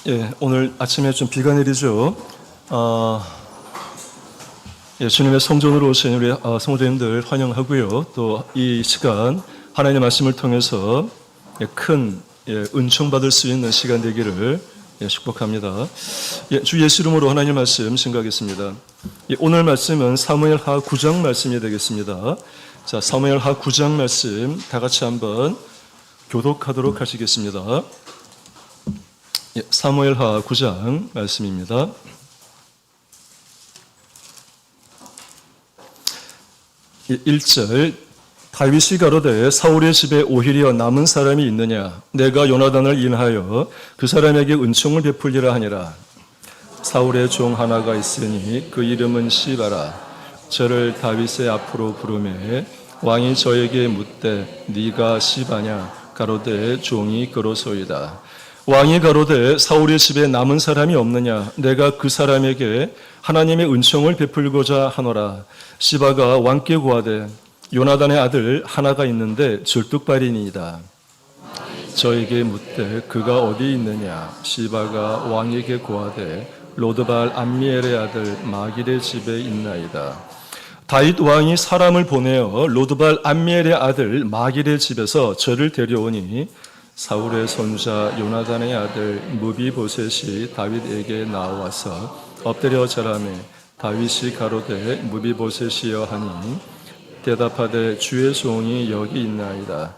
예, 오늘 아침에 좀 비가 내리죠. 주님의 성전으로 오신 우리 성도님들 환영하고요. 또 이 시간 하나님의 말씀을 통해서 큰 은총 받을 수 있는 시간 되기를 축복합니다. 주 예수 이름으로 하나님의 말씀 증거하겠습니다. 오늘 말씀은 사무엘하 9장 말씀이 되겠습니다. 자, 사무엘하 9장 말씀 다 같이 한번 교독하도록 하시겠습니다. 사무엘하 9장 말씀입니다. 1절 다윗이 가로되 사울의 집에 오히려 남은 사람이 있느냐 내가 요나단을 인하여 그 사람에게 은총을 베풀리라 하니라. 사울의 종 하나가 있으니 그 이름은 시바라. 저를 다윗의 앞으로 부르매 왕이 저에게 묻되 네가 시바냐 가로되 종이 그로소이다. 왕이 가로되 사울의 집에 남은 사람이 없느냐 내가 그 사람에게 하나님의 은총을 베풀고자 하노라. 시바가 왕께 고하되 요나단의 아들 하나가 있는데 절뚝발이니이다. 저에게 묻되 그가 어디 있느냐. 시바가 왕에게 고하되 로드발 암미엘의 아들 마길의 집에 있나이다. 다윗 왕이 사람을 보내어 로드발 암미엘의 아들 마길의 집에서 저를 데려오니 사울의 손자 요나단의 아들 무비보셋이 다윗에게 나와서 엎드려 절하매 다윗이 가로되 무비보셋이여 하니 대답하되 주의 종이 여기 있나이다.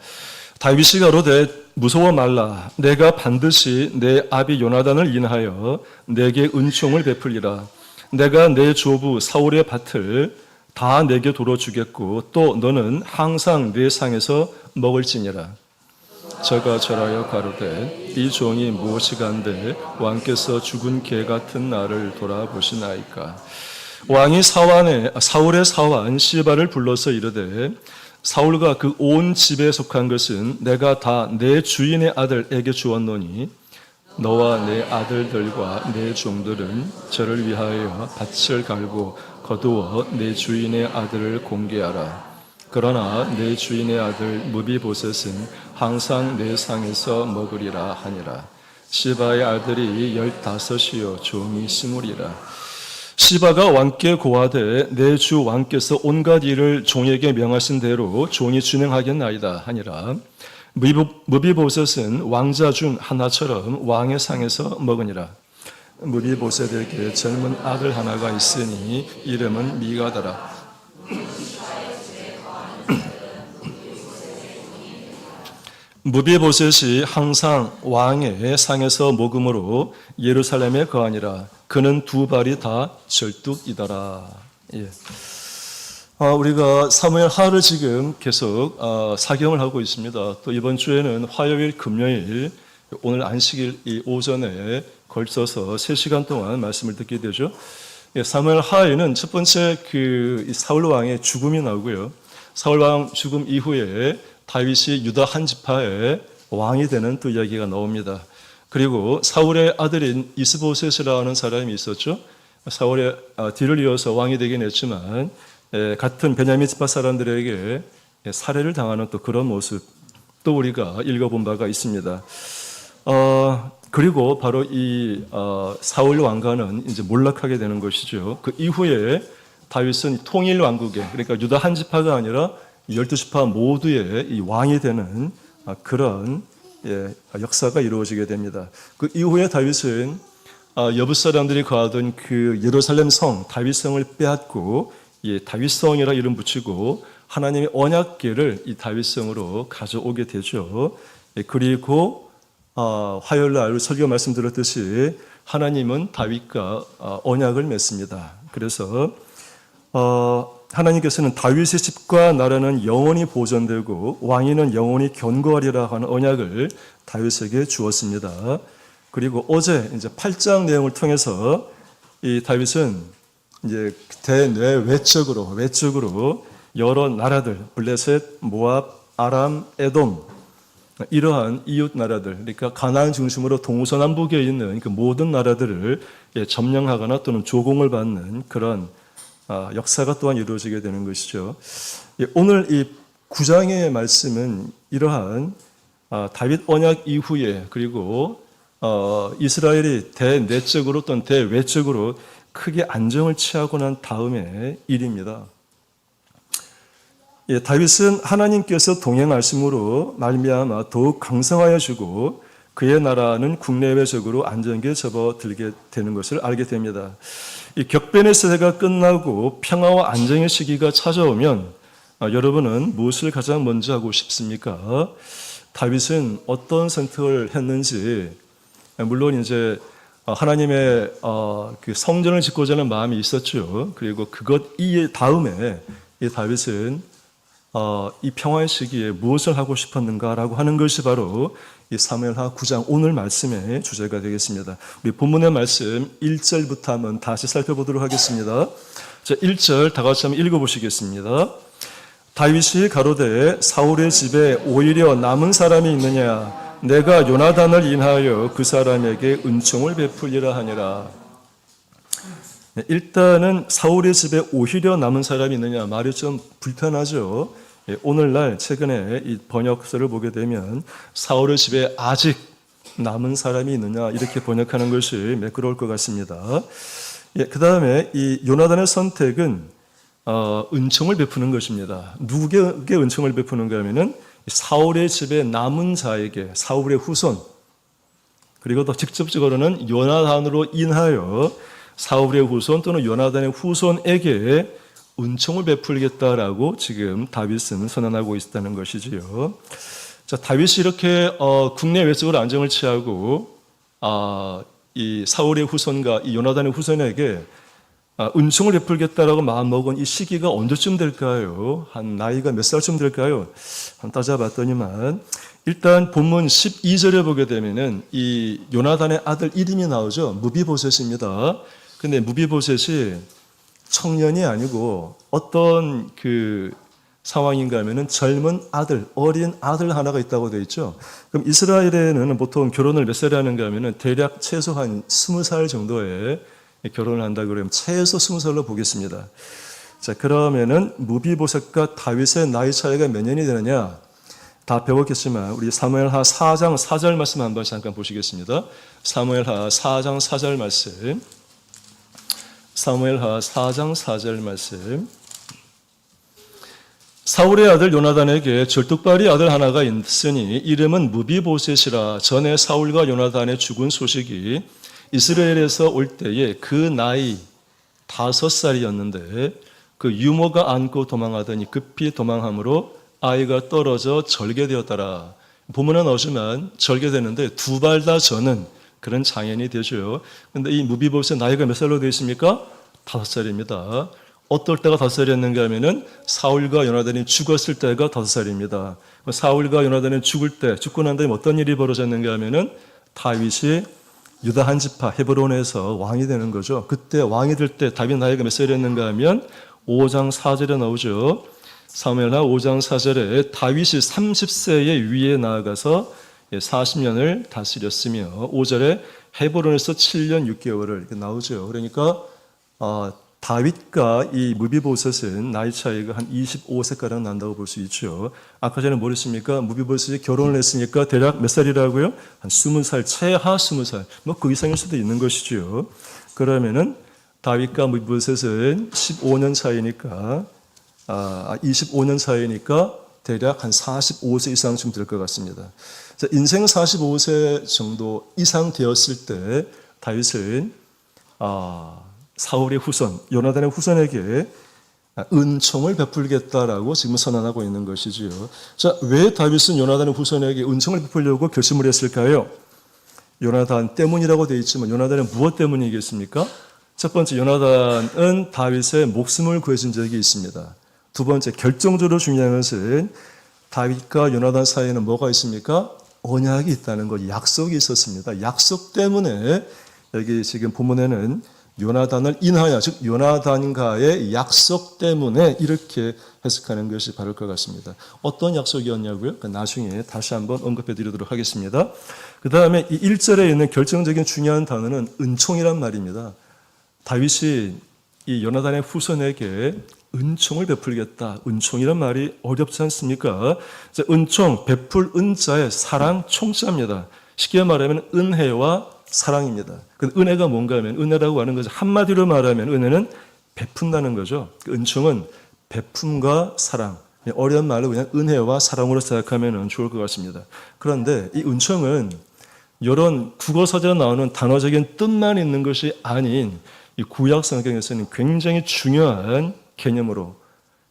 다윗이 가로되 무서워 말라. 내가 반드시 내 아비 요나단을 인하여 내게 은총을 베풀리라. 내가 내 조부 사울의 밭을 다 내게 돌어주겠고 또 너는 항상 내 상에서 먹을지니라. 저가 절하여 가로되 이 종이 무엇이간데 왕께서 죽은 개 같은 나를 돌아보시나이까. 왕이 사울의 사환 시바를 불러서 이르되 사울과 그 온 집에 속한 것은 내가 다 내 주인의 아들에게 주었노니 너와 내 아들들과 내 종들은 저를 위하여 밭을 갈고 거두어 내 주인의 아들을 공개하라. 그러나 내 주인의 아들 무비보셋은 항상 내 상에서 먹으리라 하니라. 시바의 아들이 15이요 종이 20이라. 시바가 왕께 고하되 내 주 왕께서 온갖 일을 종에게 명하신 대로 종이 준행하겠나이다 하니라. 무비보셋은 왕자 중 하나처럼 왕의 상에서 먹으니라. 무비보셋에게 젊은 아들 하나가 있으니 이름은 미가다라. 무비보셋이 항상 왕의 상에서 먹음으로 예루살렘에 거하니라. 그는 두 발이 다 절뚝이더라. 우리가 사무엘하를 지금 계속 사경을 하고 있습니다. 또 이번 주에는 화요일, 금요일, 오늘 안식일 이 오전에 걸쳐서 3시간 동안 말씀을 듣게 되죠. 사무엘하에는 첫 번째 사울 왕의 죽음이 나오고요. 사울 왕 죽음 이후에 다윗이 유다 한 지파의 왕이 되는 또 이야기가 나옵니다. 그리고 사울의 아들인 이스보셋이라는 사람이 있었죠. 사울의 뒤를 이어서 왕이 되긴 했지만 같은 베냐민 지파 사람들에게 살해를 당하는 또 그런 모습 또 우리가 읽어본 바가 있습니다. 그리고 바로 이 사울 왕가는 이제 몰락하게 되는 것이죠. 그 이후에 다윗은 통일 왕국에 그러니까 유다 한 지파가 아니라 12지파 모두의 이 왕이 되는 그런 역사가 이루어지게 됩니다. 그 이후에 다윗은 여부 사람들이 거하던 그 예루살렘 성 다윗성을 빼앗고 다윗성이라 이름 붙이고 하나님의 언약궤를 이 다윗성으로 가져오게 되죠. 그리고 화요일 날 설교 말씀 들었듯이 하나님은 다윗과 언약을 맺습니다. 그래서 하나님께서는 다윗의 집과 나라는 영원히 보존되고 왕위는 영원히 견고하리라 하는 언약을 다윗에게 주었습니다. 그리고 어제 이제 8장 내용을 통해서 이 다윗은 이제 외적으로 여러 나라들, 블레셋, 모압, 아람, 에돔 이러한 이웃 나라들, 그러니까 가나안 중심으로 동서남북에 있는 그 모든 나라들을 점령하거나 또는 조공을 받는 그런 역사가 또한 이루어지게 되는 것이죠. 오늘 이 9장의 말씀은 이러한 다윗 언약 이후에 그리고 이스라엘이 대내적으로 또는 대외적으로 크게 안정을 취하고 난 다음의 일입니다. 예, 다윗은 하나님께서 동행하심으로 말미암아 더욱 강성하여 주고 그의 나라는 국내외적으로 안정기에 접어들게 되는 것을 알게 됩니다. 이 격변의 세대가 끝나고 평화와 안정의 시기가 찾아오면 여러분은 무엇을 가장 먼저 하고 싶습니까? 다윗은 어떤 선택을 했는지, 물론 이제 하나님의 그 성전을 짓고자 하는 마음이 있었죠. 그리고 그것 이 다음에 이 다윗은 이 평화의 시기에 무엇을 하고 싶었는가라고 하는 것이 바로 이 사무엘하 9장 오늘 말씀의 주제가 되겠습니다. 우리 본문의 말씀 1절부터 한번 다시 살펴보도록 하겠습니다. 자, 1절 다 같이 한번 읽어보시겠습니다. 다윗이 가로되 사울의 집에 오히려 남은 사람이 있느냐? 내가 요나단을 인하여 그 사람에게 은총을 베풀리라 하니라. 일단은 사울의 집에 오히려 남은 사람이 있느냐 말이 좀 불편하죠. 오늘날 최근에 이 번역서를 보게 되면 사울의 집에 아직 남은 사람이 있느냐 이렇게 번역하는 것이 매끄러울 것 같습니다. 그 다음에 이 요나단의 선택은 은총을 베푸는 것입니다. 누구에게 은총을 베푸는가 하면은 사울의 집에 남은 자에게, 사울의 후손, 그리고 더 직접적으로는 요나단으로 인하여 사울의 후손 또는 요나단의 후손에게 은총을 베풀겠다라고 지금 다윗은 선언하고 있다는 것이지요. 자, 다윗이 이렇게 국내 외적으로 안정을 취하고 이 사울의 후손과 이 요나단의 후손에게 은총을 베풀겠다라고 마음먹은 이 시기가 언제쯤 될까요? 한 나이가 몇 살쯤 될까요? 한 따져봤더니만 일단 본문 12절에 보게 되면은 이 요나단의 아들 이름이 나오죠. 무비보셋입니다. 근데 무비보셋이 청년이 아니고 어떤 그 상황인가 하면은 젊은 아들, 어린 아들 하나가 있다고 되어 있죠. 그럼 이스라엘에는 보통 결혼을 몇 살에 하는가 하면은 대략 최소한 20살 정도에 결혼을 한다 그러면 최소 20살로 보겠습니다. 자, 그러면은 무비보셋과 다윗의 나이 차이가 몇 년이 되느냐? 다 배웠겠지만 우리 사무엘하 4장 4절 말씀 한번 잠깐 보시겠습니다. 사무엘하 4장 4절 말씀. 사무엘하 4장 4절 말씀. 사울의 아들 요나단에게 절뚝발이 아들 하나가 있으니 이름은 무비보셋이라. 전에 사울과 요나단의 죽은 소식이 이스라엘에서 올 때에 그 나이 5살이었는데 그 유모가 안고 도망하더니 급히 도망함으로 아이가 떨어져 절개되었더라. 보면은 어지만 절개되는데 2발 다 저는 그런 장애인이 되죠. 그런데 이 무비보셋 나이가 몇 살로 되어 있습니까? 5살입니다. 어떨 때가 5살이었는가 하면은 사울과 요나단이 죽었을 때가 5살입니다. 사울과 요나단이 죽고 난 다음에 어떤 일이 벌어졌는가 하면은 다윗이 유다 한 지파 헤브론에서 왕이 되는 거죠. 그때 왕이 될 때 다윗 나이가 몇 살이었는가 하면 5장 4절에 나오죠. 사무엘하 5장 4절에 다윗이 30세의 위에 나아가서 40년을 다스렸으며 5절에 헤브론에서 7년 6개월을 이렇게 나오죠. 그러니까 다윗과 이 무비보셋은 나이 차이가 한 25세가량 난다고 볼 수 있죠. 아까 전에 뭐랬습니까? 무비보셋이 결혼을 했으니까 대략 몇 살이라고요? 한 20살, 최하 20살. 뭐 그 이상일 수도 있는 것이죠. 그러면은 다윗과 무비보셋은 15년 차이니까 25년 차이니까 대략 한 45세 이상쯤 될 것 같습니다. 자, 인생 45세 정도 이상 되었을 때 다윗은 사울의 후손, 요나단의 후손에게 은총을 베풀겠다라고 지금 선언하고 있는 것이지요. 자, 왜 다윗은 요나단의 후손에게 은총을 베풀려고 결심을 했을까요? 요나단 때문이라고 되어 있지만 요나단은 무엇 때문이겠습니까? 첫 번째, 요나단은 다윗의 목숨을 구해준 적이 있습니다. 두 번째, 결정적으로 중요한 것은 다윗과 요나단 사이에는 뭐가 있습니까? 언약이 있다는 것, 약속이 있었습니다. 약속 때문에 여기 지금 본문에는 요나단을 인하여, 즉 요나단과의 약속 때문에 이렇게 해석하는 것이 바를 것 같습니다. 어떤 약속이었냐고요? 나중에 다시 한번 언급해 드리도록 하겠습니다. 그 다음에 이 1절에 있는 결정적인 중요한 단어는 은총이란 말입니다. 다윗이 이 요나단의 후손에게 은총을 베풀겠다. 은총이란 말이 어렵지 않습니까? 은총, 베풀 은자의 사랑 총자입니다. 쉽게 말하면 은혜와 사랑입니다. 그 은혜가 뭔가 하면 은혜라고 하는 것은 한마디로 말하면 은혜는 베푼다는 거죠. 은총은 베품과 사랑. 어려운 말로 그냥 은혜와 사랑으로 생각하면 좋을 것 같습니다. 그런데 이 은총은 이런 국어사전에 나오는 단어적인 뜻만 있는 것이 아닌 이 구약 성경에서는 굉장히 중요한 개념으로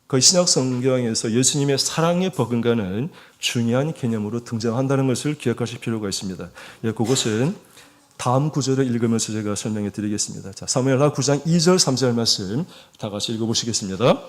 거의 신약 성경에서 예수님의 사랑에 버금가는 중요한 개념으로 등장한다는 것을 기억하실 필요가 있습니다. 예, 그것은 다음 구절을 읽으면서 제가 설명해 드리겠습니다. 자, 사무엘하 9장 2절 3절 말씀 다 같이 읽어보시겠습니다.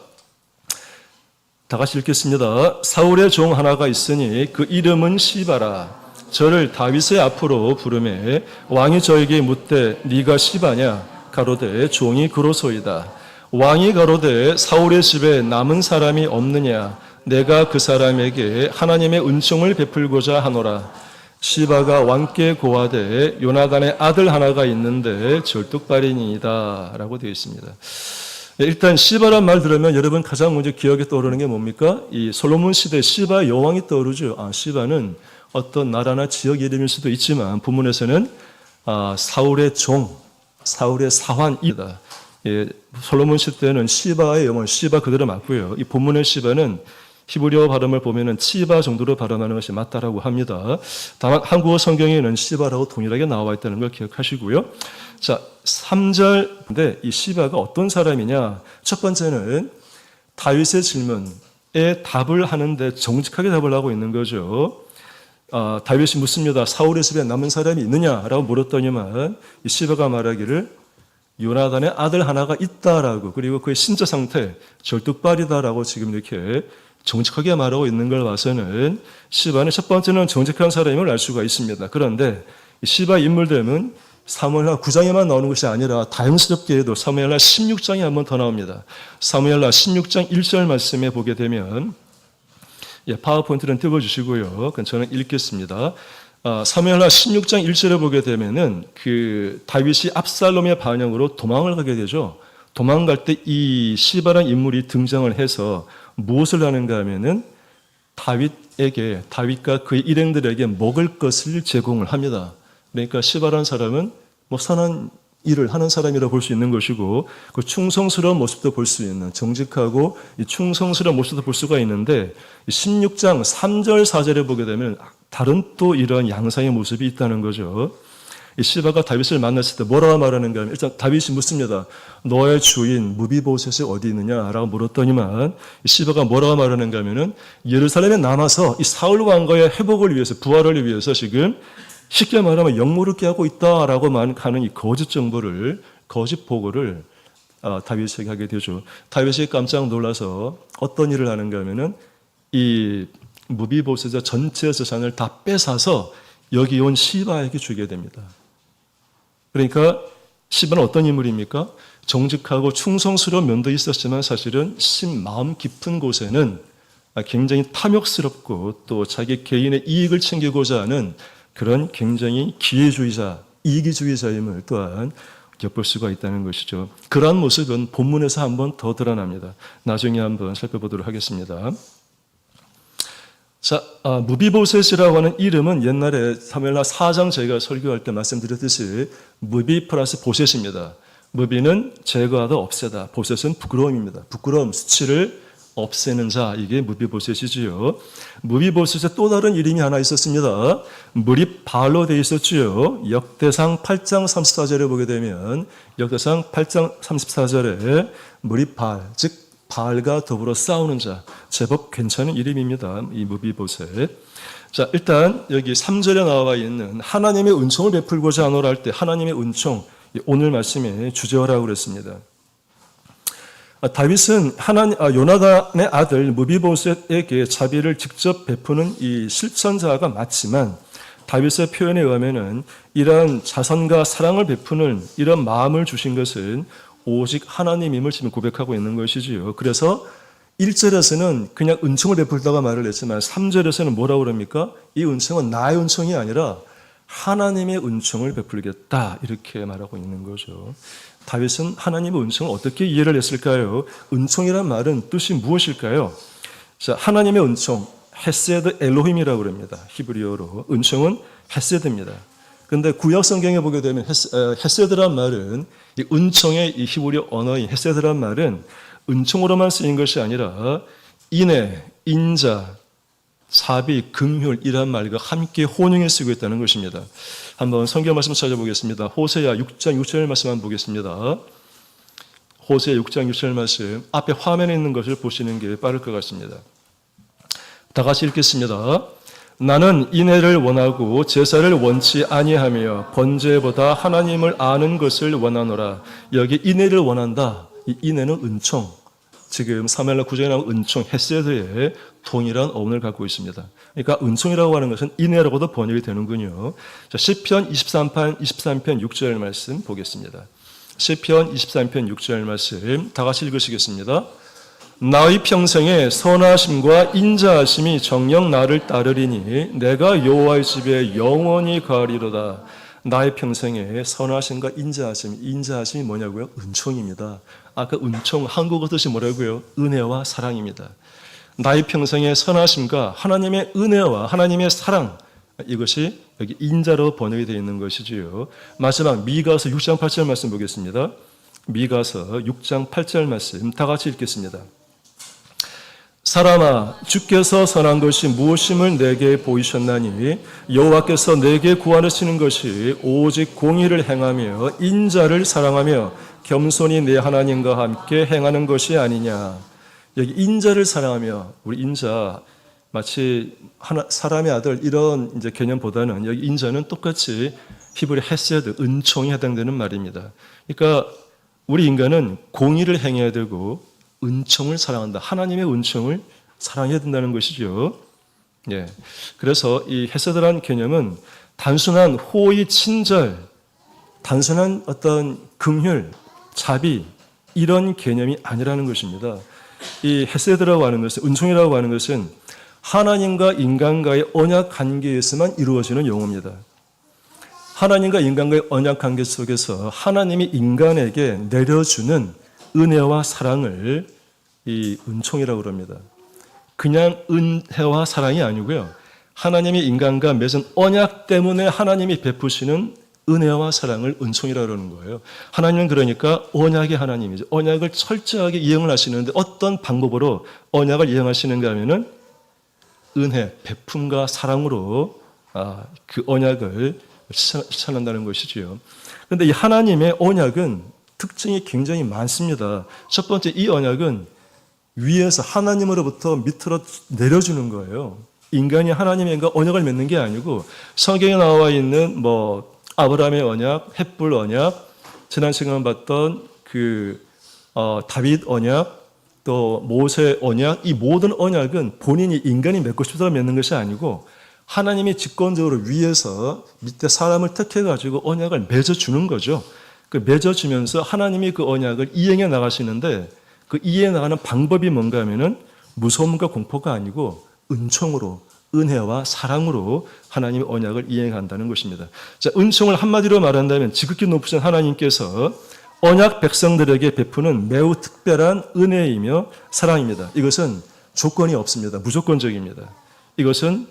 다 같이 읽겠습니다. 사울의 종 하나가 있으니 그 이름은 시바라. 저를 다윗의 앞으로 부르매 왕이 저에게 묻되 네가 시바냐? 가로되 종이 그로소이다. 왕이 가로되 사울의 집에 남은 사람이 없느냐? 내가 그 사람에게 하나님의 은총을 베풀고자 하노라. 시바가 왕께 고하되 요나단의 아들 하나가 있는데 절뚝발이니이다 라고 되어 있습니다. 일단 시바란 말 들으면 여러분 가장 먼저 기억에 떠오르는 게 뭡니까? 이 솔로몬 시대 시바 여왕이 떠오르죠. 시바는 어떤 나라나 지역 이름일 수도 있지만 본문에서는 사울의 종, 사울의 사환이다. 예, 솔로몬 시대는 시바의 영혼, 시바 그대로 맞고요. 이 본문의 시바는 히브리어 발음을 보면은 치바 정도로 발음하는 것이 맞다라고 합니다. 다만 한국어 성경에는 시바라고 동일하게 나와 있다는 걸 기억하시고요. 자, 3절인데 이 시바가 어떤 사람이냐? 첫 번째는 다윗의 질문에 답을 하는데 정직하게 답을 하고 있는 거죠. 다윗이 묻습니다. 사울의 집에 남은 사람이 있느냐라고 물었더니만 이 시바가 말하기를 요나단의 아들 하나가 있다라고, 그리고 그의 신체 상태 절뚝발이다라고 지금 이렇게 정직하게 말하고 있는 걸 봐서는 시바는 첫 번째는 정직한 사람임을 알 수가 있습니다. 그런데 이 시바 인물됨은 사무엘하 9장에만 나오는 것이 아니라 다행스럽게도 사무엘하 16장에 한 번 더 나옵니다. 사무엘하 16장 1절 말씀에 보게 되면, 파워포인트는 띄워주시고요. 저는 읽겠습니다. 사무엘하 16장 1절에 보게 되면은 그 다윗이 압살롬의 반역으로 도망을 가게 되죠. 도망갈 때 이 시바라는 인물이 등장을 해서 무엇을 하는가 하면은 다윗과 그의 일행들에게 먹을 것을 제공을 합니다. 그러니까 시바라는 사람은 선한 일을 하는 사람이라 볼 수 있는 것이고, 그 충성스러운 모습도 볼 수 있는, 정직하고 이 충성스러운 모습도 볼 수가 있는데 16장 3절 4절에 보게 되면 다른 또 이런 양상의 모습이 있다는 거죠. 이 시바가 다윗을 만났을 때 뭐라고 말하는가 하면, 일단 다윗이 묻습니다. 너의 주인 무비보셋이 어디 있느냐라고 물었더니만 이 시바가 뭐라고 말하는가 하면은 예루살렘에 남아서 이 사울 왕가의 회복을 위해서, 부활을 위해서 지금 쉽게 말하면 역모를 깨하고 있다라고 하는 이 거짓 정보를, 거짓 보고를 다윗에게 하게 되죠. 다윗이 깜짝 놀라서 어떤 일을 하는가 하면은 이 무비보셋의 전체 재산을 다 뺏어서 여기 온 시바에게 주게 됩니다. 그러니까 시바는 어떤 인물입니까? 정직하고 충성스러운 면도 있었지만 사실은 마음 깊은 곳에는 굉장히 탐욕스럽고 또 자기 개인의 이익을 챙기고자 하는 그런 굉장히 기회주의자, 이기주의자임을 또한 엿볼 수가 있다는 것이죠. 그러한 모습은 본문에서 한 번 더 드러납니다. 나중에 한번 살펴보도록 하겠습니다. 자, 무비보셋이라고 하는 이름은 옛날에 사무엘하 4장 제가 설교할 때 말씀드렸듯이 무비 플러스 보셋입니다. 무비는 제거하다, 없애다. 보셋은 부끄러움입니다. 부끄러움, 수치를 없애는 자, 이게 무비보셋이지요. 무비보셋의 또 다른 이름이 하나 있었습니다. 무립발로 되어 있었지요. 역대상 8장 34절에 보게 되면 역대상 8장 34절에 무립발, 즉 바알과 더불어 싸우는 자, 제법 괜찮은 이름입니다. 이 무비보셋. 자, 일단 여기 3절에 나와 있는 하나님의 은총을 베풀고자 하노라 할 때 하나님의 은총, 오늘 말씀의 주제어라고 그랬습니다. 다윗은 요나단의 아들 무비보셋에게 자비를 직접 베푸는 이 실천자가 맞지만 다윗의 표현에 의하면은 이러한 자선과 사랑을 베푸는 이런 마음을 주신 것은 오직 하나님임을 지금 고백하고 있는 것이지요. 그래서 1절에서는 그냥 은총을 베풀다가 말을 했지만 3절에서는 뭐라고 그럽니까? 이 은총은 나의 은총이 아니라 하나님의 은총을 베풀겠다, 이렇게 말하고 있는 거죠. 다윗은 하나님의 은총을 어떻게 이해를 했을까요? 은총이란 말은 뜻이 무엇일까요? 자, 하나님의 은총, 헤세드 엘로힘이라고 합니다. 히브리어로. 은총은 헤세드입니다. 그런데 구약 성경에 보게 되면 헤세드란 말은 이 은총의 이 히브리어 언어인 헤세드란 말은 은총으로만 쓰인 것이 아니라 인애, 인자, 자비, 긍휼 이란 말과 함께 혼용해 쓰고 있다는 것입니다. 한번 성경 말씀 찾아보겠습니다. 호세야 6장 6절 말씀 한번 보겠습니다. 호세야 6장 6절 말씀 앞에 화면에 있는 것을 보시는 게 빠를 것 같습니다. 다 같이 읽겠습니다. 나는 인애를 원하고 제사를 원치 아니하며 번제보다 하나님을 아는 것을 원하노라. 여기 인애를 원한다. 이 인애는 은총. 지금 사무엘하 9장에 나온 은총, 헤세드의 동일한 어원을 갖고 있습니다. 그러니까 은총이라고 하는 것은 인애라고도 번역이 되는군요. 자, 시편 23편 6절 말씀 보겠습니다. 시편 23편 6절 말씀 다 같이 읽으시겠습니다. 나의 평생에 선하심과 인자하심이 정녕 나를 따르리니 내가 여호와의 집에 영원히 거하리로다. 나의 평생에 선하심과 인자하심이 뭐냐고요? 은총입니다. 아까 은총 한국어 뜻이 뭐라고요? 은혜와 사랑입니다. 나의 평생에 선하심과 하나님의 은혜와 하나님의 사랑, 이것이 여기 인자로 번역이 되어 있는 것이지요. 마지막 미가서 6장 8절 말씀 보겠습니다. 미가서 6장 8절 말씀 다 같이 읽겠습니다. 사람아, 주께서 선한 것이 무엇임을 내게 보이셨나니 여호와께서 내게 구하시는 것이 오직 공의를 행하며 인자를 사랑하며 겸손히 내 하나님과 함께 행하는 것이 아니냐. 여기 인자를 사랑하며, 우리 인자 마치 사람의 아들 이런 이제 개념보다는 여기 인자는 똑같이 히브리 헤세드, 은총이 해당되는 말입니다. 그러니까 우리 인간은 공의를 행해야 되고 은총을 사랑한다. 하나님의 은총을 사랑해야 된다는 것이죠. 예. 그래서 이 헤세드라는 개념은 단순한 호의, 친절, 단순한 어떤 긍휼, 자비 이런 개념이 아니라는 것입니다. 이 헤세드라고 하는 것은, 은총이라고 하는 것은 하나님과 인간과의 언약 관계에서만 이루어지는 용어입니다. 하나님과 인간과의 언약 관계 속에서 하나님이 인간에게 내려주는 은혜와 사랑을 이 은총이라고 합니다. 그냥 은혜와 사랑이 아니고요. 하나님이 인간과 맺은 언약 때문에 하나님이 베푸시는 은혜와 사랑을 은총이라고 그러는 거예요. 하나님은 그러니까 언약의 하나님이죠. 언약을 철저하게 이행을 하시는데 어떤 방법으로 언약을 이행하시는가 하면은 은혜, 베품과 사랑으로 그 언약을 실천한다는 것이지요. 그런데 이 하나님의 언약은 특징이 굉장히 많습니다. 첫 번째, 이 언약은 위에서 하나님으로부터 밑으로 내려주는 거예요. 인간이 하나님과 언약을 맺는 게 아니고 성경에 나와 있는 아브라함의 언약, 헷불 언약, 지난 시간에 봤던 다윗 언약, 또 모세 언약, 이 모든 언약은 본인이 인간이 맺고 싶어서 맺는 것이 아니고 하나님이 직권적으로 위에서 밑에 사람을 택해가지고 언약을 맺어주는 거죠. 그 맺어주면서 하나님이 그 언약을 이행해 나가시는데 그 이행해 나가는 방법이 뭔가 하면은 무서움과 공포가 아니고 은총으로, 은혜와 사랑으로 하나님의 언약을 이행한다는 것입니다. 자, 은총을 한마디로 말한다면 지극히 높으신 하나님께서 언약 백성들에게 베푸는 매우 특별한 은혜이며 사랑입니다. 이것은 조건이 없습니다. 무조건적입니다. 이것은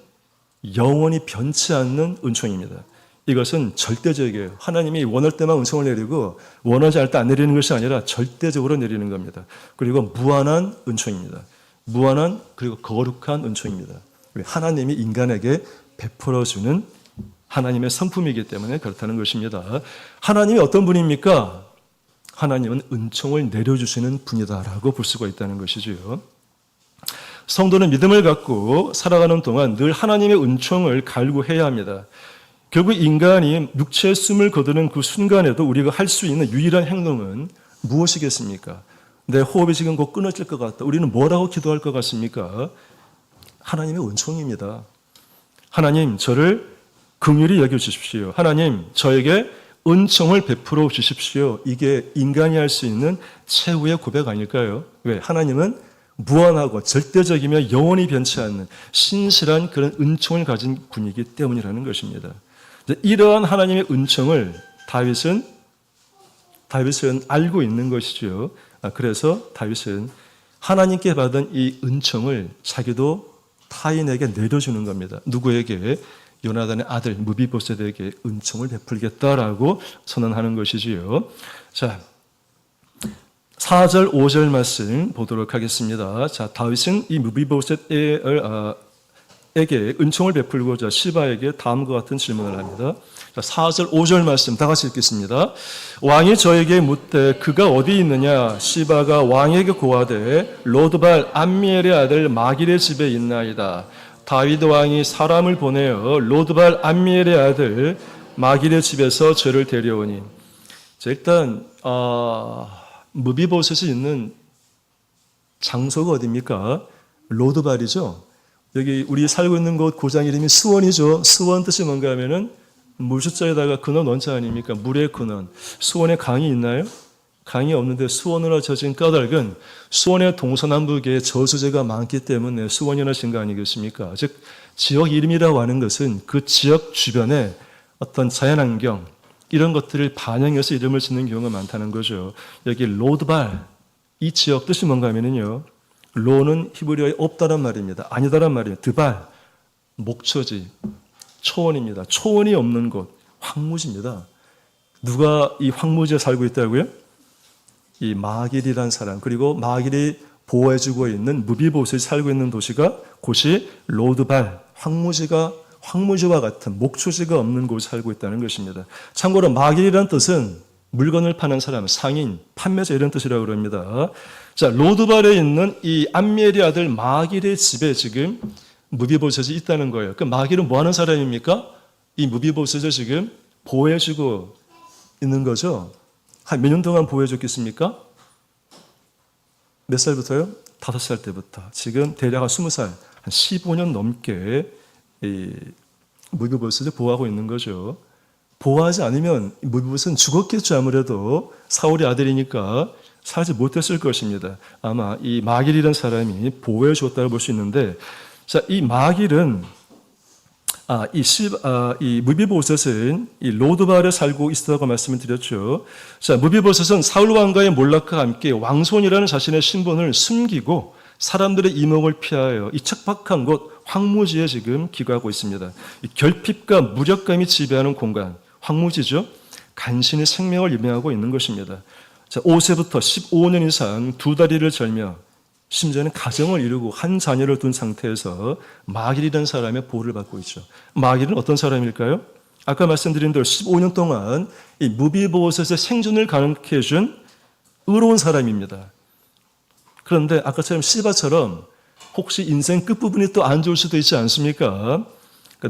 영원히 변치 않는 은총입니다. 이것은 절대적이에요. 하나님이 원할 때만 은총을 내리고 원하지 않을 때 안 내리는 것이 아니라 절대적으로 내리는 겁니다. 그리고 무한한 은총입니다. 무한한 그리고 거룩한 은총입니다. 하나님이 인간에게 베풀어주는 하나님의 성품이기 때문에 그렇다는 것입니다. 하나님이 어떤 분입니까? 하나님은 은총을 내려주시는 분이다라고 볼 수가 있다는 것이죠. 성도는 믿음을 갖고 살아가는 동안 늘 하나님의 은총을 갈구해야 합니다. 결국 인간이 육체의 숨을 거두는 그 순간에도 우리가 할 수 있는 유일한 행동은 무엇이겠습니까? 내 호흡이 지금 곧 끊어질 것 같다. 우리는 뭐라고 기도할 것 같습니까? 하나님의 은총입니다. 하나님, 저를 긍휼히 여겨주십시오. 하나님, 저에게 은총을 베풀어 주십시오. 이게 인간이 할 수 있는 최후의 고백 아닐까요? 왜? 하나님은 무한하고 절대적이며 영원히 변치 않는 신실한 그런 은총을 가진 분이기 때문이라는 것입니다. 이러한 하나님의 은총을 다윗은 알고 있는 것이죠. 그래서 다윗은 하나님께 받은 이 은총을 자기도 타인에게 내려주는 겁니다. 누구에게? 요나단의 아들 무비보셋에게 은총을 베풀겠다라고 선언하는 것이지요. 자, 4절, 5절 말씀 보도록 하겠습니다. 자, 다윗은 이 무비보셋에게 은총을 베풀고자 시바에게 다음과 같은 질문을 합니다. 자, 4절, 5절 말씀 다 같이 읽겠습니다. 왕이 저에게 묻되 그가 어디 있느냐? 시바가 왕에게 고하되 로드발 암미엘의 아들 마길의 집에 있나이다. 다윗 왕이 사람을 보내어 로드발 암미엘의 아들 마길의 집에서 저를 데려오니. 자, 일단 무비보셋이 있는 장소가 어디입니까? 로드발이죠. 여기 우리 살고 있는 곳 고장 이름이 수원이죠. 수원 뜻이 뭔가 하면은 물숫자에다가 근원 원자 아닙니까? 물의 근원. 수원에 강이 있나요? 강이 없는데 수원으로 젖은 까닭은 수원의 동서남북에 저수지가 많기 때문에 수원이라 진 거 아니겠습니까? 즉 지역 이름이라고 하는 것은 그 지역 주변에 어떤 자연환경 이런 것들을 반영해서 이름을 짓는 경우가 많다는 거죠. 여기 로드발 이 지역 뜻이 뭔가 하면은요. 로는 히브리어에 없다란 말입니다. 아니다란 말이에요. 드발 목초지 초원입니다. 초원이 없는 곳 황무지입니다. 누가 이 황무지에 살고 있다고요? 이 마길이라는 사람 그리고 마길이 보호해주고 있는 무비보셋이 살고 있는 도시가 곳이 로드발 황무지와 같은 목초지가 없는 곳에 살고 있다는 것입니다. 참고로 마길이라는 뜻은 물건을 파는 사람, 상인, 판매자 이런 뜻이라고 그럽니다. 자, 로드발에 있는 이 암미엘의 아들 마길의 집에 지금 무비보셋이 있다는 거예요. 그 마길은 뭐 하는 사람입니까? 이 무비보셋을 지금 보호해주고 있는 거죠. 한 몇 년 동안 보호해줬겠습니까? 몇 살부터요? 5살 때부터. 지금 대략 한 20살, 한 15년 넘게 이 무비보셋을 보호하고 있는 거죠. 보호하지 않으면 무비보셋은 죽었겠죠. 아무래도 사울의 아들이니까 살지 못했을 것입니다. 아마 이 마길이라는 사람이 보호해 주었다고 볼 수 있는데, 자, 이 마길은 이 무비보셋은 이 로드발에 살고 있었다고 말씀을 드렸죠. 자, 무비보셋은 사울 왕가의 몰락과 함께 왕손이라는 자신의 신분을 숨기고 사람들의 이목을 피하여 이 척박한 곳 황무지에 지금 기거하고 있습니다. 이 결핍과 무력감이 지배하는 공간, 황무지죠. 간신히 생명을 유명하고 있는 것입니다. 자, 5세부터 15년 이상 두 다리를 절며 심지어는 가정을 이루고 한 자녀를 둔 상태에서 마길이라는 사람의 보호를 받고 있죠. 마길은 어떤 사람일까요? 아까 말씀드린 대로 15년 동안 이 무비보셋의 생존을 가능케 해준 의로운 사람입니다. 그런데 아까처럼 시바처럼 혹시 인생 끝부분이 또 안 좋을 수도 있지 않습니까?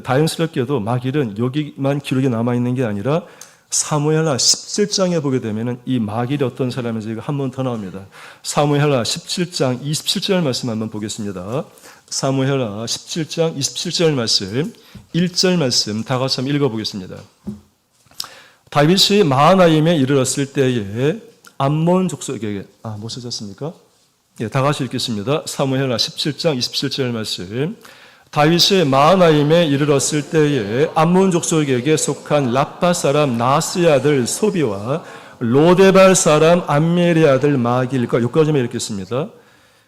다행스럽게도 마길은 여기만 기록이 남아있는 게 아니라 사무엘하 17장에 보게 되면 이 마길이 어떤 사람인지 한 번 더 나옵니다. 사무엘하 17장 27절 말씀 한번 보겠습니다. 사무엘하 17장 27절 말씀 1절 말씀 다 같이 한번 읽어보겠습니다. 다윗이 마하나임에 이르렀을 때에 암몬 족속에게 못 쓰셨습니까? 예, 다 같이 읽겠습니다. 사무엘하 17장 27절 말씀 다윗이 마하나임에 이르렀을 때에 암몬 족속에게 속한 라파 사람 나스의 아들 소비와 로데발 사람 암미엘의 아들 마길과 여기까지만 읽겠습니다.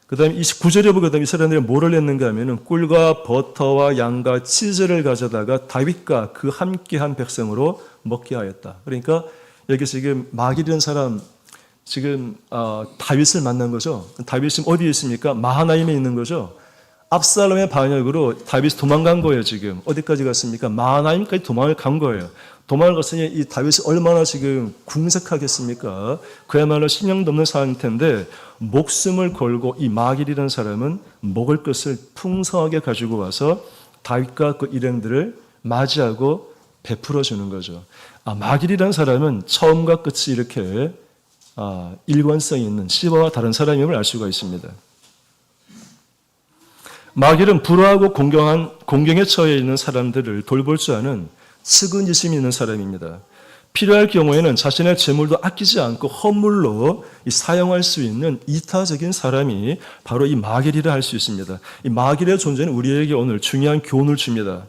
그 다음에 29절에 보게 되면 이스라엘들이 뭐를 했는가 하면 꿀과 버터와 양과 치즈를 가져다가 다윗과 그 함께한 백성으로 먹게 하였다. 그러니까 여기 지금 마길이라는 사람 지금 다윗을 만난 거죠. 다윗이 어디에 있습니까? 마하나임에 있는 거죠. 압살롬의 반역으로 다윗이 도망간 거예요. 지금 어디까지 갔습니까? 마하나임까지 도망을 간 거예요. 도망을 갔으니 이 다윗이 얼마나 지금 궁색하겠습니까? 그야말로 신령도 없는 상태인데 목숨을 걸고 이 마길이라는 사람은 먹을 것을 풍성하게 가지고 와서 다윗과 그 일행들을 맞이하고 베풀어 주는 거죠. 마길이라는 사람은 처음과 끝이 이렇게 일관성이 있는 시바와 다른 사람임을 알 수가 있습니다. 마길은 불화하고 공경에 처해 있는 사람들을 돌볼 줄 아는 측은지심이 있는 사람입니다. 필요할 경우에는 자신의 재물도 아끼지 않고 허물로 사용할 수 있는 이타적인 사람이 바로 이 마길이라 할 수 있습니다. 이 마길의 존재는 우리에게 오늘 중요한 교훈을 줍니다.